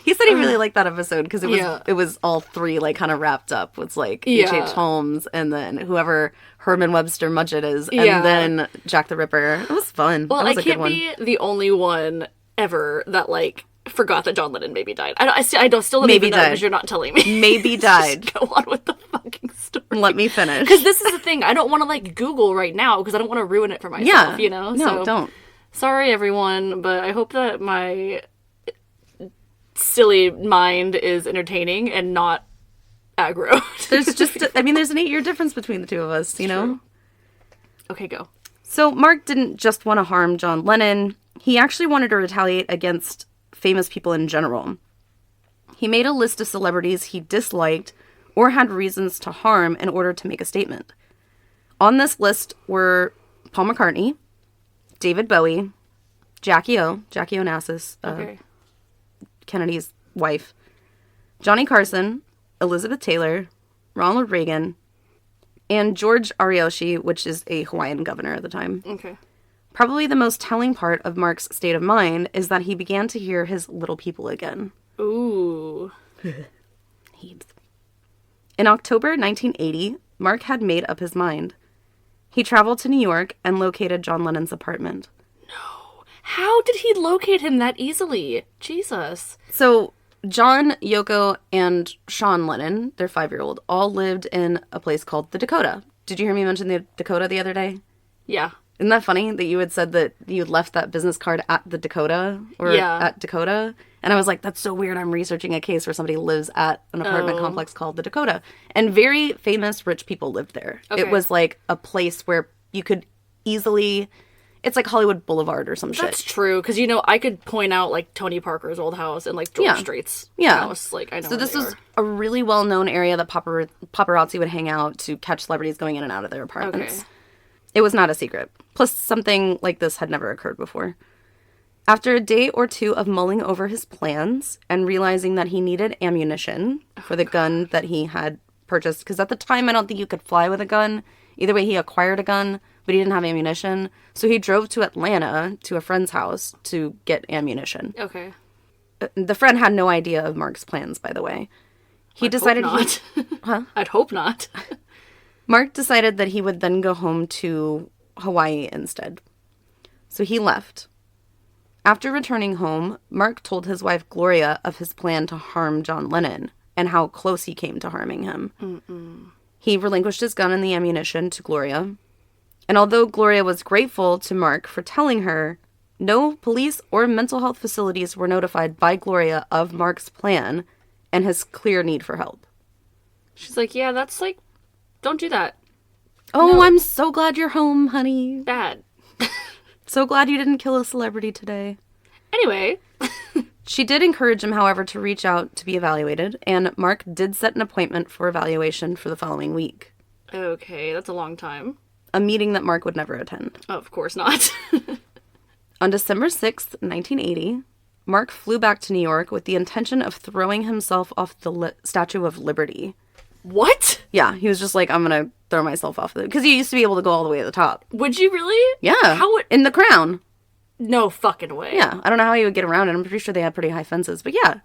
He said he really liked that episode because it was all three like kind of wrapped up. It's like H.H. Holmes and then whoever Herman Webster Mudgett is and then Jack the Ripper. It was fun. Well, that was I can't be the only one ever that like forgot that John Lennon maybe died. I still don't maybe even know because you're not telling me. Maybe died. Just go on with the fucking story. Let me finish. Because this is the thing. I don't want to like Google right now because I don't want to ruin it for myself, you know? No, so, don't. Sorry, everyone, but I hope that my silly mind is entertaining and not aggro. There's just, there's an 8-year difference between the two of us, you know? Okay, go. So Mark didn't just want to harm John Lennon. He actually wanted to retaliate against famous people in general. He made a list of celebrities he disliked or had reasons to harm in order to make a statement. On this list were Paul McCartney, David Bowie, Jackie Onassis, Kennedy's wife, Johnny Carson, Elizabeth Taylor, Ronald Reagan, and George Ariyoshi, which is a Hawaiian governor at the time. Okay. Probably the most telling part of Mark's state of mind is that he began to hear his little people again. Ooh. Heaps. In October 1980, Mark had made up his mind. He traveled to New York and located John Lennon's apartment. No. How did he locate him that easily? Jesus. So, John, Yoko, and Sean Lennon, their 5-year-old, all lived in a place called the Dakota. Did you hear me mention the Dakota the other day? Yeah. Isn't that funny that you had said that you left that business card at the Dakota? Or at Dakota? And I was like, that's so weird. I'm researching a case where somebody lives at an apartment complex called the Dakota. And very famous rich people lived there. Okay. It was like a place where you could easily... It's like Hollywood Boulevard or some shit. That's true, because, you know, I could point out, like, Tony Parker's old house and, like, George Strait's house. Like, I know. So this was a really well-known area that paparazzi would hang out to catch celebrities going in and out of their apartments. Okay. It was not a secret. Plus, something like this had never occurred before. After a day or two of mulling over his plans and realizing that he needed ammunition for the gun that he had purchased, because at the time, I don't think you could fly with a gun. Either way, he acquired a gun, but he didn't have ammunition. So he drove to Atlanta to a friend's house to get ammunition. Okay. The friend had no idea of Mark's plans, by the way. He decided not. Huh? I'd hope not. Mark decided that he would then go home to Hawaii instead. So he left. After returning home, Mark told his wife Gloria of his plan to harm John Lennon and how close he came to harming him. Mm-mm. He relinquished his gun and the ammunition to Gloria. And although Gloria was grateful to Mark for telling her, no police or mental health facilities were notified by Gloria of Mark's plan and his clear need for help. She's like, yeah, that's like, don't do that. Oh, No. I'm so glad you're home, honey. Bad. So glad you didn't kill a celebrity today. Anyway. She did encourage him, however, to reach out to be evaluated, and Mark did set an appointment for evaluation for the following week. Okay, that's a long time. A meeting that Mark would never attend. Oh, of course not. On December 6th, 1980, Mark flew back to New York with the intention of throwing himself off the Statue of Liberty. What? Yeah, he was just like, I'm gonna throw myself off the... Because he used to be able to go all the way to the top. Would you really? Yeah. How would... In the Crown. No fucking way. Yeah, I don't know how he would get around it. I'm pretty sure they had pretty high fences, but yeah.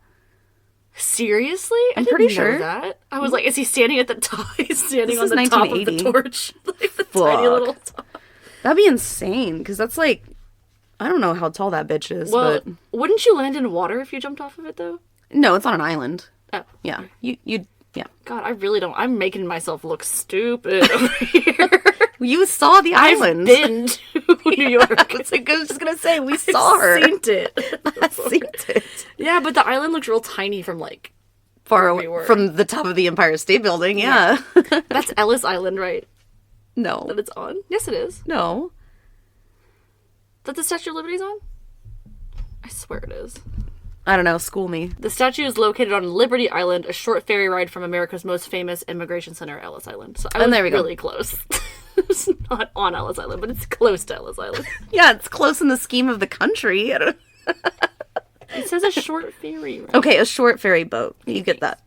Seriously? I'm didn't pretty know sure. that. I was like, is he standing at the top? He's standing This on is the top of the 1980. torch. Like the tiny little top. That'd be insane, because that's like... I don't know how tall that bitch is, Well, but... wouldn't you land in water if you jumped off of it, though? No, it's on an island. Oh. Yeah, you yeah. God, I really don't. I'm making myself look stupid over here. You saw the I've island. been to New York. I was just gonna say, we saw her. I've seen it. I've seen it. Yeah, but the island looks real tiny from, like, Far where away we were. from the top of the Empire State Building, yeah. That's Ellis Island, right? No. That it's on? Yes, it is. No. That the Statue of Liberty's on? I swear it is. I don't know, school me. The statue is located on Liberty Island, a short ferry ride from America's most famous immigration center, Ellis Island. So I was there we go. really close. It's not on Ellis Island, but it's close to Ellis Island. Yeah, it's close in the scheme of the country. I don't... It says a short ferry ride. Okay, a short ferry boat. You get that.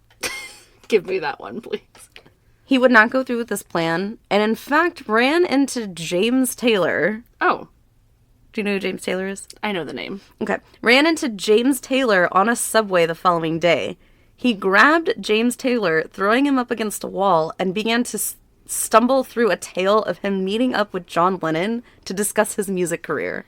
Give me that one, please. He would not go through with this plan, and in fact ran into James Taylor. Oh, Do you know who James Taylor is? I know the name. Okay. Ran into James Taylor on a subway the following day. He grabbed James Taylor, throwing him up against a wall, and began to stumble through a tale of him meeting up with John Lennon to discuss his music career.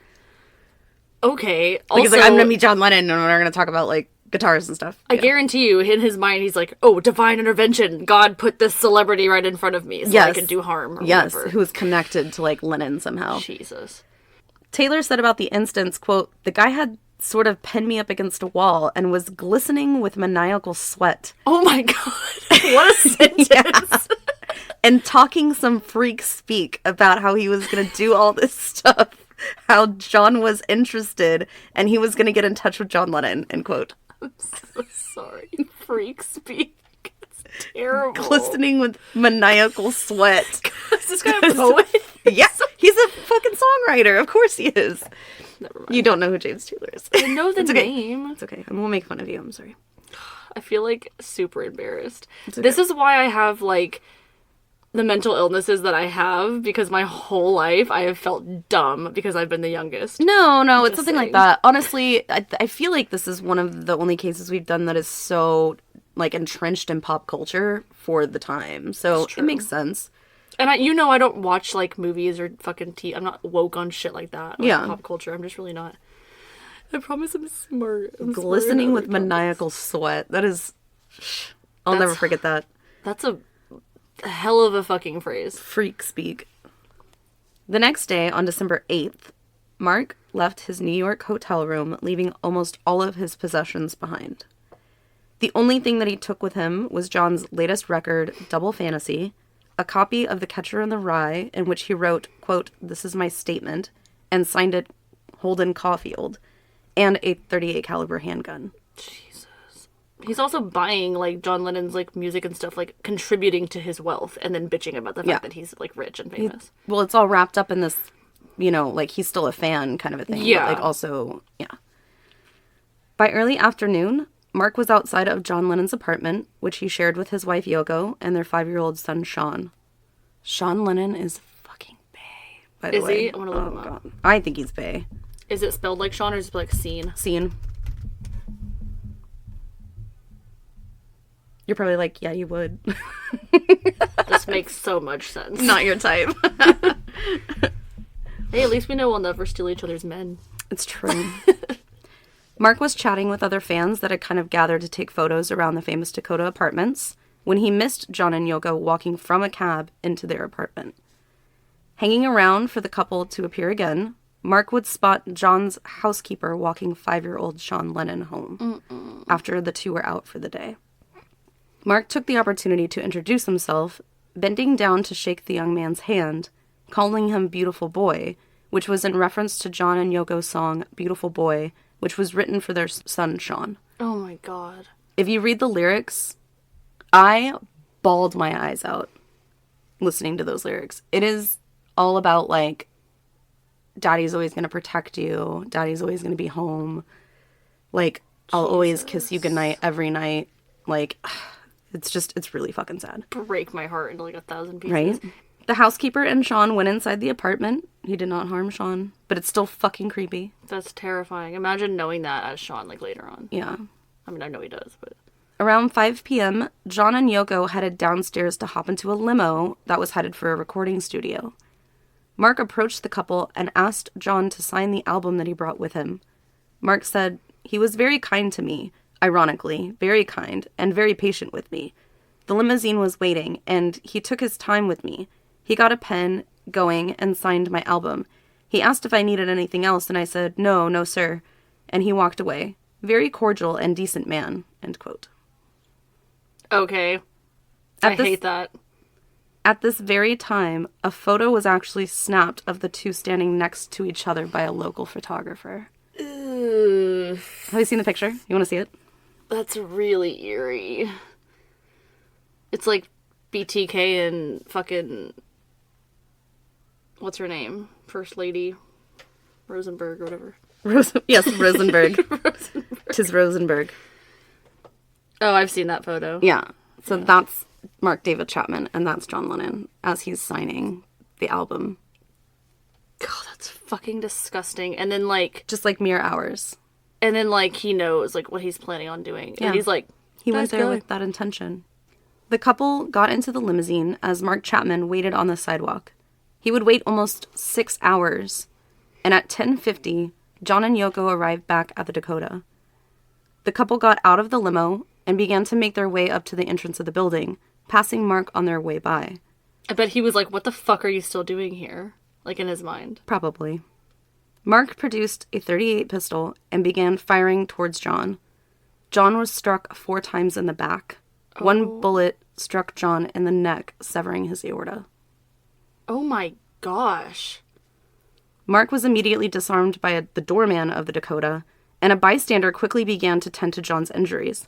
Okay. Like, Also, he's like, I'm going to meet John Lennon, and we're going to talk about, like, guitars and stuff. I guarantee you, in his mind, he's like, oh, divine intervention. God put this celebrity right in front of me so I can do harm or Yes, whatever. who was connected to, like, Lennon somehow. Jesus. Taylor said about the instance, quote, the guy had sort of pinned me up against a wall and was glistening with maniacal sweat. Oh my God. What a sentence. And talking some freak speak about how he was going to do all this stuff. How John was interested and he was going to get in touch with John Lennon, end quote. I'm so sorry. Freak speak. It's terrible. Glistening with maniacal sweat. Is this guy a poet? Yes, he's a fucking songwriter. Of course he is. Never mind. You don't know who James Taylor is. I know the It's okay. name. It's okay. I won't make fun of you. I'm sorry. I feel like super embarrassed. okay. This is why I have like the mental illnesses that I have, because my whole life I have felt dumb because I've been the youngest. No, it's Just nothing like saying. that. Honestly, I feel like this is one of the only cases we've done that is so, like, entrenched in pop culture for the time. So it makes sense. And I don't watch like movies or fucking I'm not woke on shit like that. Like, Yeah. pop culture. I'm just really not. I promise I'm smart. I'm Glistening smarter with than other maniacal sweat. That is... I'll never forget that. That's a hell of a fucking phrase. Freak speak. The next day, on December 8th, Mark left his New York hotel room, leaving almost all of his possessions behind. The only thing that he took with him was John's latest record, Double Fantasy, a copy of The Catcher in the Rye, in which he wrote, quote, "This is my statement," and signed it Holden Caulfield, and a .38 caliber handgun. Jesus. He's also buying like John Lennon's like music and stuff, like contributing to his wealth, and then bitching about the fact that he's like rich and famous. Well, it's all wrapped up in this, like he's still a fan kind of a thing. Yeah. But, like, also, yeah. By early afternoon, Mark was outside of John Lennon's apartment, which he shared with his wife Yoko and their 5-year-old son Sean. Sean Lennon is fucking bae, by the Is way. he? I want to look him up. God. I think he's bae. Is it spelled like Sean or is it like Scene? Scene. You're probably like, yeah, you would. This makes so much sense. Not your type. Hey, at least we know we'll never steal each other's men. It's true. Mark was chatting with other fans that had kind of gathered to take photos around the famous Dakota apartments when he missed John and Yoko walking from a cab into their apartment. Hanging around for the couple to appear again, Mark would spot John's housekeeper walking 5-year-old Sean Lennon home after the two were out for the day. Mark took the opportunity to introduce himself, bending down to shake the young man's hand, calling him Beautiful Boy, which was in reference to John and Yoko's song Beautiful Boy, which was written for their son, Sean. Oh my god. If you read the lyrics, I bawled my eyes out listening to those lyrics. It is all about, like, daddy's always going to protect you. Daddy's always going to be home. Like, I'll always kiss you goodnight every night. Like, it's really fucking sad. Break my heart into, like, 1,000 pieces. Right? The housekeeper and Sean went inside the apartment. He did not harm Sean, but it's still fucking creepy. That's terrifying. Imagine knowing that as Sean, like, later on. Yeah. I mean, I know he does, but... Around 5 p.m., John and Yoko headed downstairs to hop into a limo that was headed for a recording studio. Mark approached the couple and asked John to sign the album that he brought with him. Mark said, "He was very kind to me, ironically, very kind, and very patient with me. The limousine was waiting, and he took his time with me. He got a pen going and signed my album. He asked if I needed anything else, and I said, no, sir. And he walked away. Very cordial and decent man," end quote. Okay. I hate that. At this very time, a photo was actually snapped of the two standing next to each other by a local photographer. Ugh. Have you seen the picture? You want to see it? That's really eerie. It's like BTK and fucking... What's her name? First Lady Rosenberg or whatever. Yes, Rosenberg. Tis Rosenberg. Oh, I've seen that photo. Yeah. So that's Mark David Chapman, and that's John Lennon as he's signing the album. God, that's fucking disgusting. And then, like... Just like mere hours. And then, like, he knows, like, what he's planning on doing. Yeah. And he's like... He went there with that intention. The couple got into the limousine as Mark Chapman waited on the sidewalk. He would wait almost 6 hours. And at 10:50, John and Yoko arrived back at the Dakota. The couple got out of the limo and began to make their way up to the entrance of the building, passing Mark on their way by. I bet he was like, what the fuck are you still doing here? Like, in his mind. Probably. Mark produced a .38 pistol and began firing towards John. John was struck 4 times in the back. Oh. One bullet struck John in the neck, severing his aorta. Oh my gosh. Mark was immediately disarmed by the doorman of the Dakota, and a bystander quickly began to tend to John's injuries.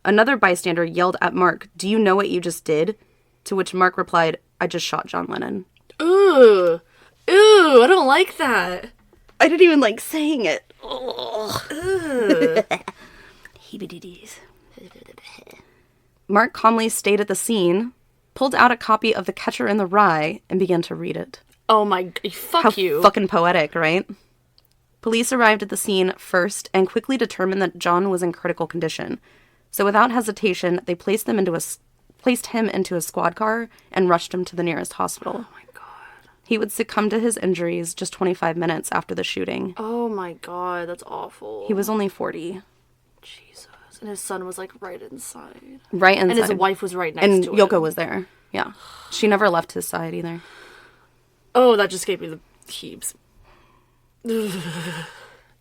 Another bystander yelled at Mark, "Do you know what you just did?" To which Mark replied, "I just shot John Lennon." Ooh. Ooh, I don't like that. I didn't even like saying it. Mark calmly stayed at the scene, pulled out a copy of The Catcher in the Rye, and began to read it. Oh my... Fuck How you. Fucking poetic, right? Police arrived at the scene first and quickly determined that John was in critical condition. So without hesitation, they placed him into a squad car and rushed him to the nearest hospital. Oh my god. He would succumb to his injuries just 25 minutes after the shooting. Oh my god, that's awful. He was only 40. Jesus. And his son was, like, right inside. Right inside. And his wife was right next to him. And Yoko was there. Yeah. She never left his side either. Oh, that just gave me the heaves.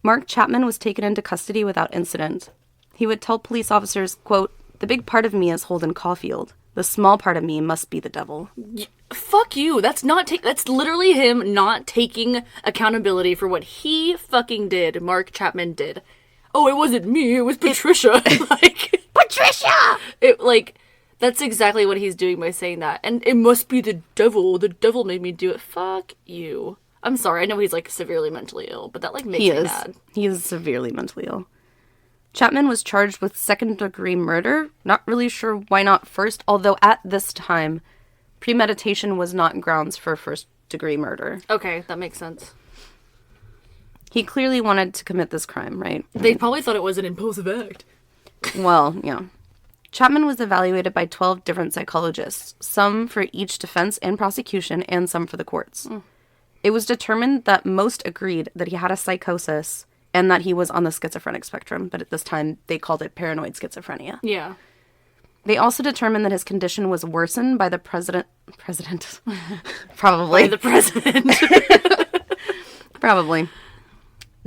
Mark Chapman was taken into custody without incident. He would tell police officers, quote, "The big part of me is Holden Caulfield. The small part of me must be the devil." Fuck you. That's literally him not taking accountability for what he fucking did. Mark Chapman did. Oh, it wasn't me. It was Patricia. Patricia! That's exactly what he's doing by saying that. And it must be the devil. The devil made me do it. Fuck you. I'm sorry. I know he's, like, severely mentally ill, but that, like, makes me mad. He is severely mentally ill. Chapman was charged with second-degree murder. Not really sure why not first, although at this time, premeditation was not grounds for first-degree murder. Okay, that makes sense. He clearly wanted to commit this crime, right? They probably thought it was an impulsive act. Well, yeah. Chapman was evaluated by 12 different psychologists, some for each defense and prosecution, and some for the courts. It was determined that most agreed that he had a psychosis and that he was on the schizophrenic spectrum, but at this time, they called it paranoid schizophrenia. Yeah. They also determined that his condition was worsened by the president? Probably. By the president. Probably.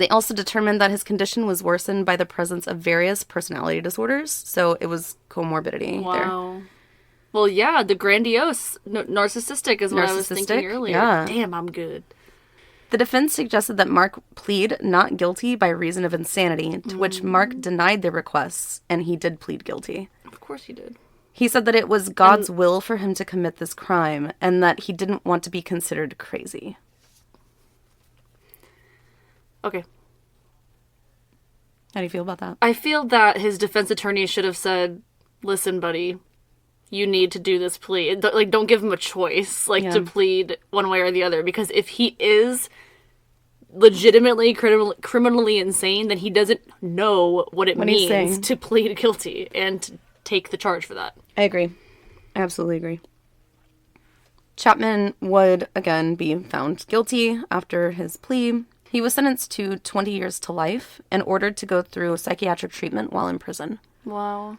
They also determined that his condition was worsened by the presence of various personality disorders, so it was comorbidity there. Wow. Well, yeah, the grandiose, narcissistic is what I was thinking earlier. Yeah. Damn, I'm good. The defense suggested that Mark plead not guilty by reason of insanity, to which Mark denied their requests, and he did plead guilty. Of course he did. He said that it was God's will for him to commit this crime, and that he didn't want to be considered crazy. Okay. How do you feel about that? I feel that his defense attorney should have said, listen, buddy, you need to do this plea. Like, don't give him a choice, to plead one way or the other. Because if he is legitimately criminally insane, then he doesn't know what it means to plead guilty and to take the charge for that. I agree. I absolutely agree. Chapman would, again, be found guilty after his plea. He was sentenced to 20 years to life and ordered to go through psychiatric treatment while in prison. Wow.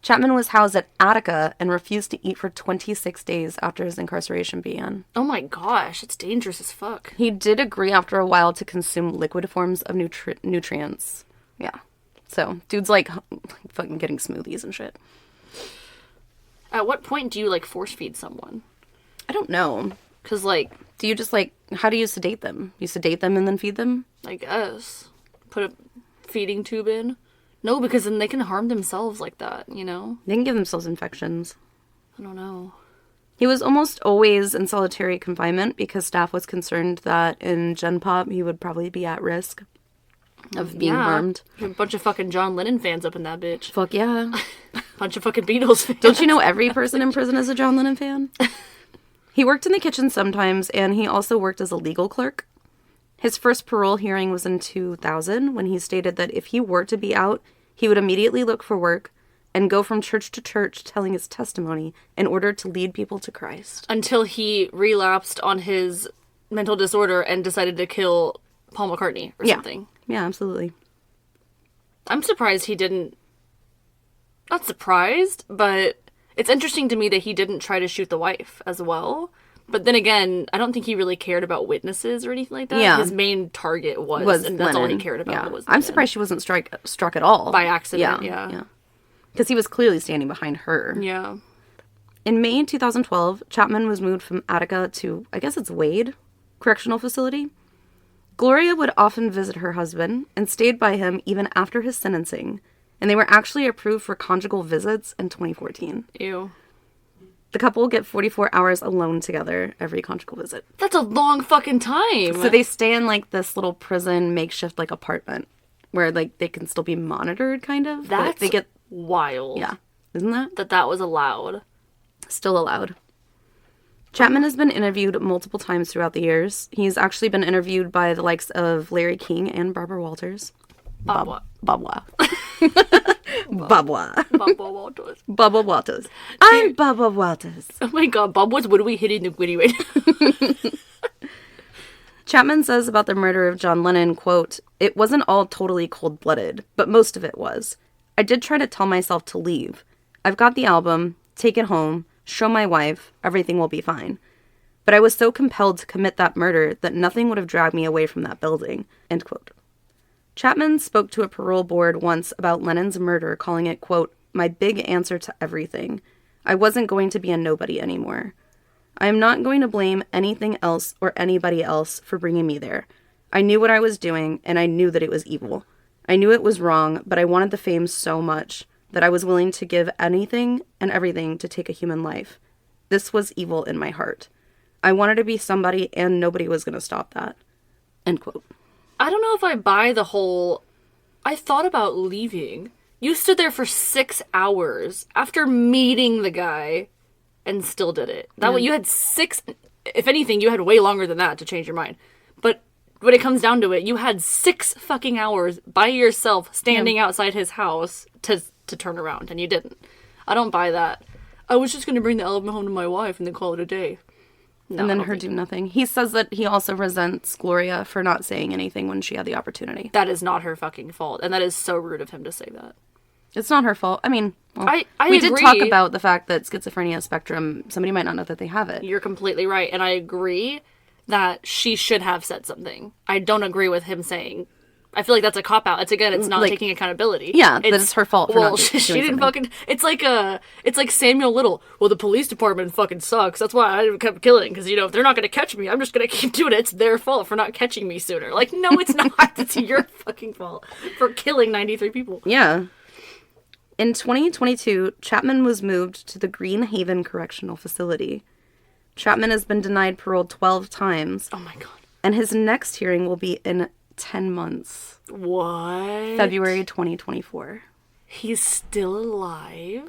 Chapman was housed at Attica and refused to eat for 26 days after his incarceration began. Oh my gosh, it's dangerous as fuck. He did agree after a while to consume liquid forms of nutrients. Yeah. So, dude's fucking getting smoothies and shit. At what point do you, force feed someone? I don't know. Because, do you just, how do you sedate them? You sedate them and then feed them? I guess. Put a feeding tube in? No, because then they can harm themselves like that, you know? They can give themselves infections. I don't know. He was almost always in solitary confinement because staff was concerned that in Gen Pop he would probably be at risk of being harmed. A bunch of fucking John Lennon fans up in that bitch. Fuck yeah. Bunch of fucking Beatles fans. Don't you know every person in prison is a John Lennon fan? He worked in the kitchen sometimes, and he also worked as a legal clerk. His first parole hearing was in 2000, when he stated that if he were to be out, he would immediately look for work and go from church to church telling his testimony in order to lead people to Christ. Until he relapsed on his mental disorder and decided to kill Paul McCartney or something. Yeah, absolutely. I'm surprised he didn't... Not surprised, but it's interesting to me that he didn't try to shoot the wife as well. But then again, I don't think he really cared about witnesses or anything like that. Yeah. His main target was and that's Lennon. all he cared about was I'm surprised she wasn't struck at all. By accident, yeah. Because he was clearly standing behind her. Yeah. In May 2012, Chapman was moved from Attica to, I guess it's Wade Correctional Facility. Gloria would often visit her husband and stayed by him even after his sentencing, and they were actually approved for conjugal visits in 2014. Ew. The couple get 44 hours alone together every conjugal visit. That's a long fucking time. So they stay in this little prison makeshift apartment where they can still be monitored kind of. That's they get wild. Yeah. Isn't that? That was allowed. Still allowed. Chapman has been interviewed multiple times throughout the years. He's actually been interviewed by the likes of Larry King and Barbara Walters. Babwa. Babwa. Walters. Bubba Walters. I'm Bubba Walters. Oh my god, Bob was literally hitting the witty right now. Chapman says about the murder of John Lennon, quote, "It wasn't all totally cold-blooded, but most of it was. I did try to tell myself to leave. I've got the album, take it home, show my wife, everything will be fine. But I was so compelled to commit that murder that nothing would have dragged me away from that building," end quote. Chapman spoke to a parole board once about Lennon's murder, calling it, quote, "my big answer to everything. I wasn't going to be a nobody anymore. I am not going to blame anything else or anybody else for bringing me there. I knew what I was doing, and I knew that it was evil. I knew it was wrong, but I wanted the fame so much that I was willing to give anything and everything to take a human life. This was evil in my heart. I wanted to be somebody, and nobody was going to stop that," end quote. I don't know if I buy the whole... I thought about leaving. You stood there for 6 hours after meeting the guy and still did it. That way you had 6... If anything, you had way longer than that to change your mind. But when it comes down to it, you had 6 fucking hours by yourself standing outside his house to turn around, and you didn't. I don't buy that. I was just going to bring the album home to my wife and then call it a day. No, and then her do nothing. He says that he also resents Gloria for not saying anything when she had the opportunity. That is not her fucking fault, and that is so rude of him to say that. It's not her fault. I mean, well, I we agree. did talk about the fact that schizophrenia spectrum, somebody might not know that they have it. You're completely right, and I agree that she should have said something. I don't agree with him saying... I feel like that's a cop-out. It's not like, taking accountability. Yeah, that it's her fault for not doing she didn't something. fucking... It's like Samuel Little. Well, the police department fucking sucks. That's why I kept killing. Because, if they're not going to catch me, I'm just going to keep doing it. It's their fault for not catching me sooner. Like, no, it's not. It's your fucking fault for killing 93 people. Yeah. In 2022, Chapman was moved to the Green Haven Correctional Facility. Chapman has been denied parole 12 times. Oh, my God. And his next hearing will be in 10 months. What? February 2024. He's still alive?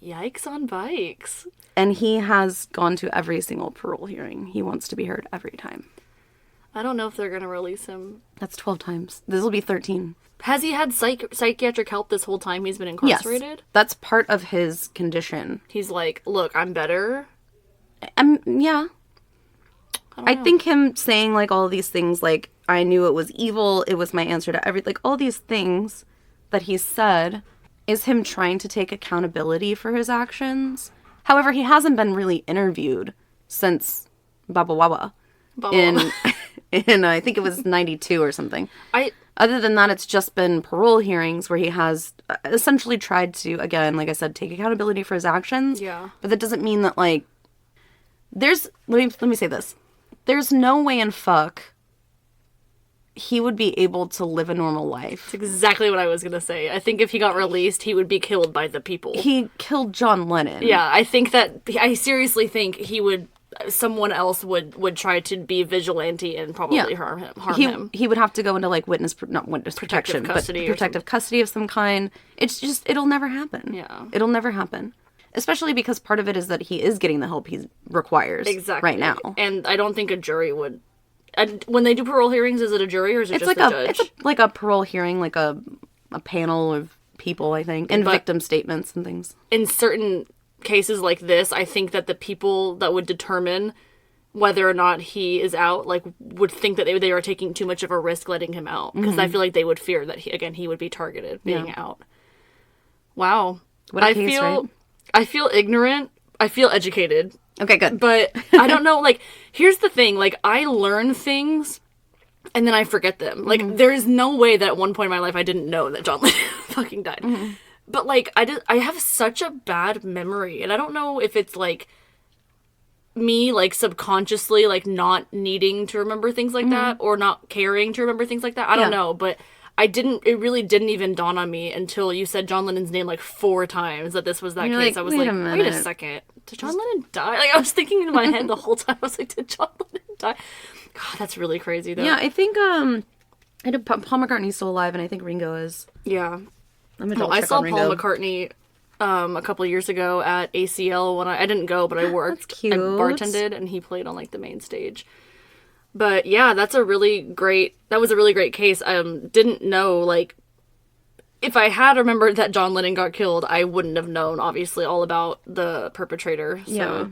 Yikes on bikes. And he has gone to every single parole hearing. He wants to be heard every time. I don't know if they're going to release him. That's 12 times. This will be 13. Has he had psychiatric help this whole time he's been incarcerated? Yes. That's part of his condition. He's like, look, I'm better. Yeah. I think him saying, like, all these things, like, I knew it was evil, it was my answer to everything, like, all these things that he said is him trying to take accountability for his actions. However, he hasn't been really interviewed since Baba Wawa in I think it was 92 or something. Other than that, it's just been parole hearings where he has essentially tried to, again, like I said, take accountability for his actions. Yeah. But that doesn't mean that, like, let me say this. There's no way in fuck he would be able to live a normal life. That's exactly what I was going to say. I think if he got released, he would be killed by the people. He killed John Lennon. Yeah, I seriously think someone else would try to be vigilante and probably harm him. He would have to go into, like, not witness protection, custody, but protective custody of some kind. It's just, it'll never happen. Yeah. It'll never happen. Especially because part of it is that he is getting the help he requires right now. And I don't think a jury would... when they do parole hearings, is it a jury or is it just the judge? It's like a parole hearing, like a panel of people, I think, and victim statements and things. In certain cases like this, I think that the people that would determine whether or not he is out, like, would think that they are taking too much of a risk letting him out. Because I feel like they would fear that, he would be targeted being out. Wow. What a case, right? I feel ignorant. I feel educated. Okay, good. But I don't know, like, here's the thing. Like, I learn things and then I forget them. Like, there is no way that at one point in my life I didn't know that John Lennon fucking died. Mm-hmm. But, like, I have such a bad memory. And I don't know if it's, like, me, like, subconsciously, like, not needing to remember things like that or not caring to remember things like that. I don't know, but... it really didn't even dawn on me until you said John Lennon's name like 4 times that this was that case. I was like, wait a second. Did John Lennon die? Like, I was thinking in my head the whole time. I was like, did John Lennon die? God, that's really crazy though. Yeah, I think Paul McCartney's still alive and I think Ringo is. Yeah. I saw Paul McCartney a couple of years ago at ACL when I didn't go, but I worked. That's cute. I bartended and he played on like the main stage. But yeah, that was a really great case. Didn't know, like, if I had remembered that John Lennon got killed, I wouldn't have known, obviously, all about the perpetrator. So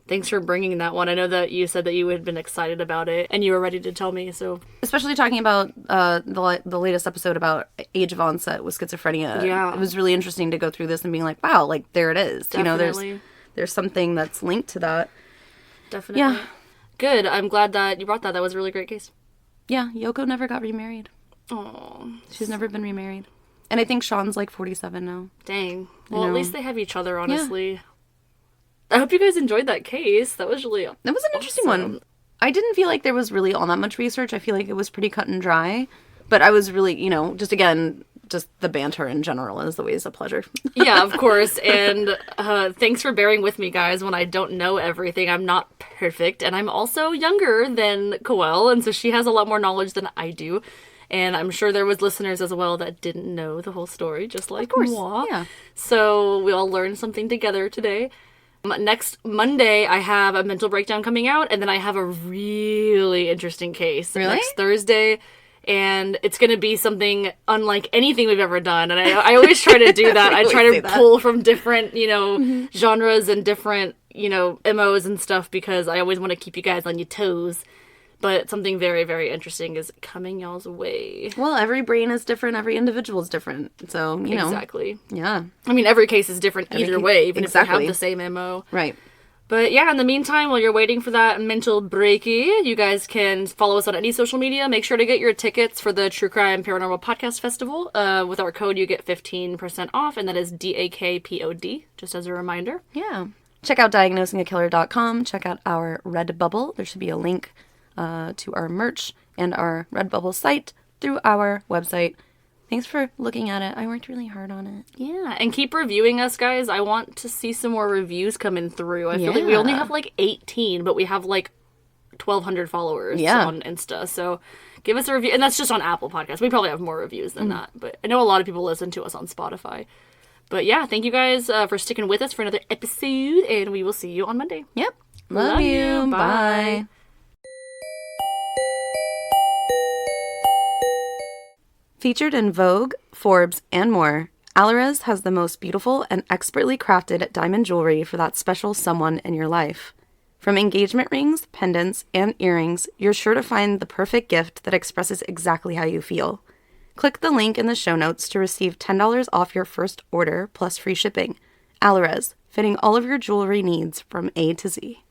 thanks for bringing that one. I know that you said that you had been excited about it and you were ready to tell me, so. Especially talking about the latest episode about age of onset with schizophrenia. Yeah. It was really interesting to go through this and being like, wow, like, there it is. Definitely. You know, there's something that's linked to that. Definitely. Yeah. Good. I'm glad that you brought that. That was a really great case. Yeah, Yoko never got remarried. Oh, she's never been remarried. And I think Sean's like 47 now. Dang. Well, at least they have each other, honestly. Yeah. I hope you guys enjoyed that case. That was really awesome. That was an interesting one. I didn't feel like there was really all that much research. I feel like it was pretty cut and dry. But I was really, just the banter in general is always a pleasure. Yeah, of course. And thanks for bearing with me, guys, when I don't know everything. I'm not perfect. And I'm also younger than Koelle, and so she has a lot more knowledge than I do. And I'm sure there was listeners as well that didn't know the whole story, just like moi. Yeah. So we all learned something together today. Next Monday, I have a mental breakdown coming out, and then I have a really interesting case. Really? Next Thursday. And it's going to be something unlike anything we've ever done. And I always try to do that. I try to pull from different, genres and different, MOs and stuff because I always want to keep you guys on your toes. But something very, very interesting is coming y'all's way. Well, every brain is different. Every individual is different. So, Exactly. Yeah. I mean, every case is different either way, even if they have the same MO. Right. But yeah, in the meantime, while you're waiting for that mental breaky, you guys can follow us on any social media. Make sure to get your tickets for the True Crime Paranormal Podcast Festival. With our code, you get 15% off, and that is DAKPOD, just as a reminder. Yeah. Check out diagnosingakiller.com. Check out our Redbubble. There should be a link to our merch and our Redbubble site through our website. Thanks for looking at it. I worked really hard on it. Yeah, and keep reviewing us, guys. I want to see some more reviews coming through. I feel like we only have like 18, but we have like 1,200 followers on Insta. So give us a review. And that's just on Apple Podcasts. We probably have more reviews than that. But I know a lot of people listen to us on Spotify. But yeah, thank you guys for sticking with us for another episode. And we will see you on Monday. Yep. Love you. Bye. Featured in Vogue, Forbes, and more, Alvarez has the most beautiful and expertly crafted diamond jewelry for that special someone in your life. From engagement rings, pendants, and earrings, you're sure to find the perfect gift that expresses exactly how you feel. Click the link in the show notes to receive $10 off your first order plus free shipping. Alvarez, fitting all of your jewelry needs from A to Z.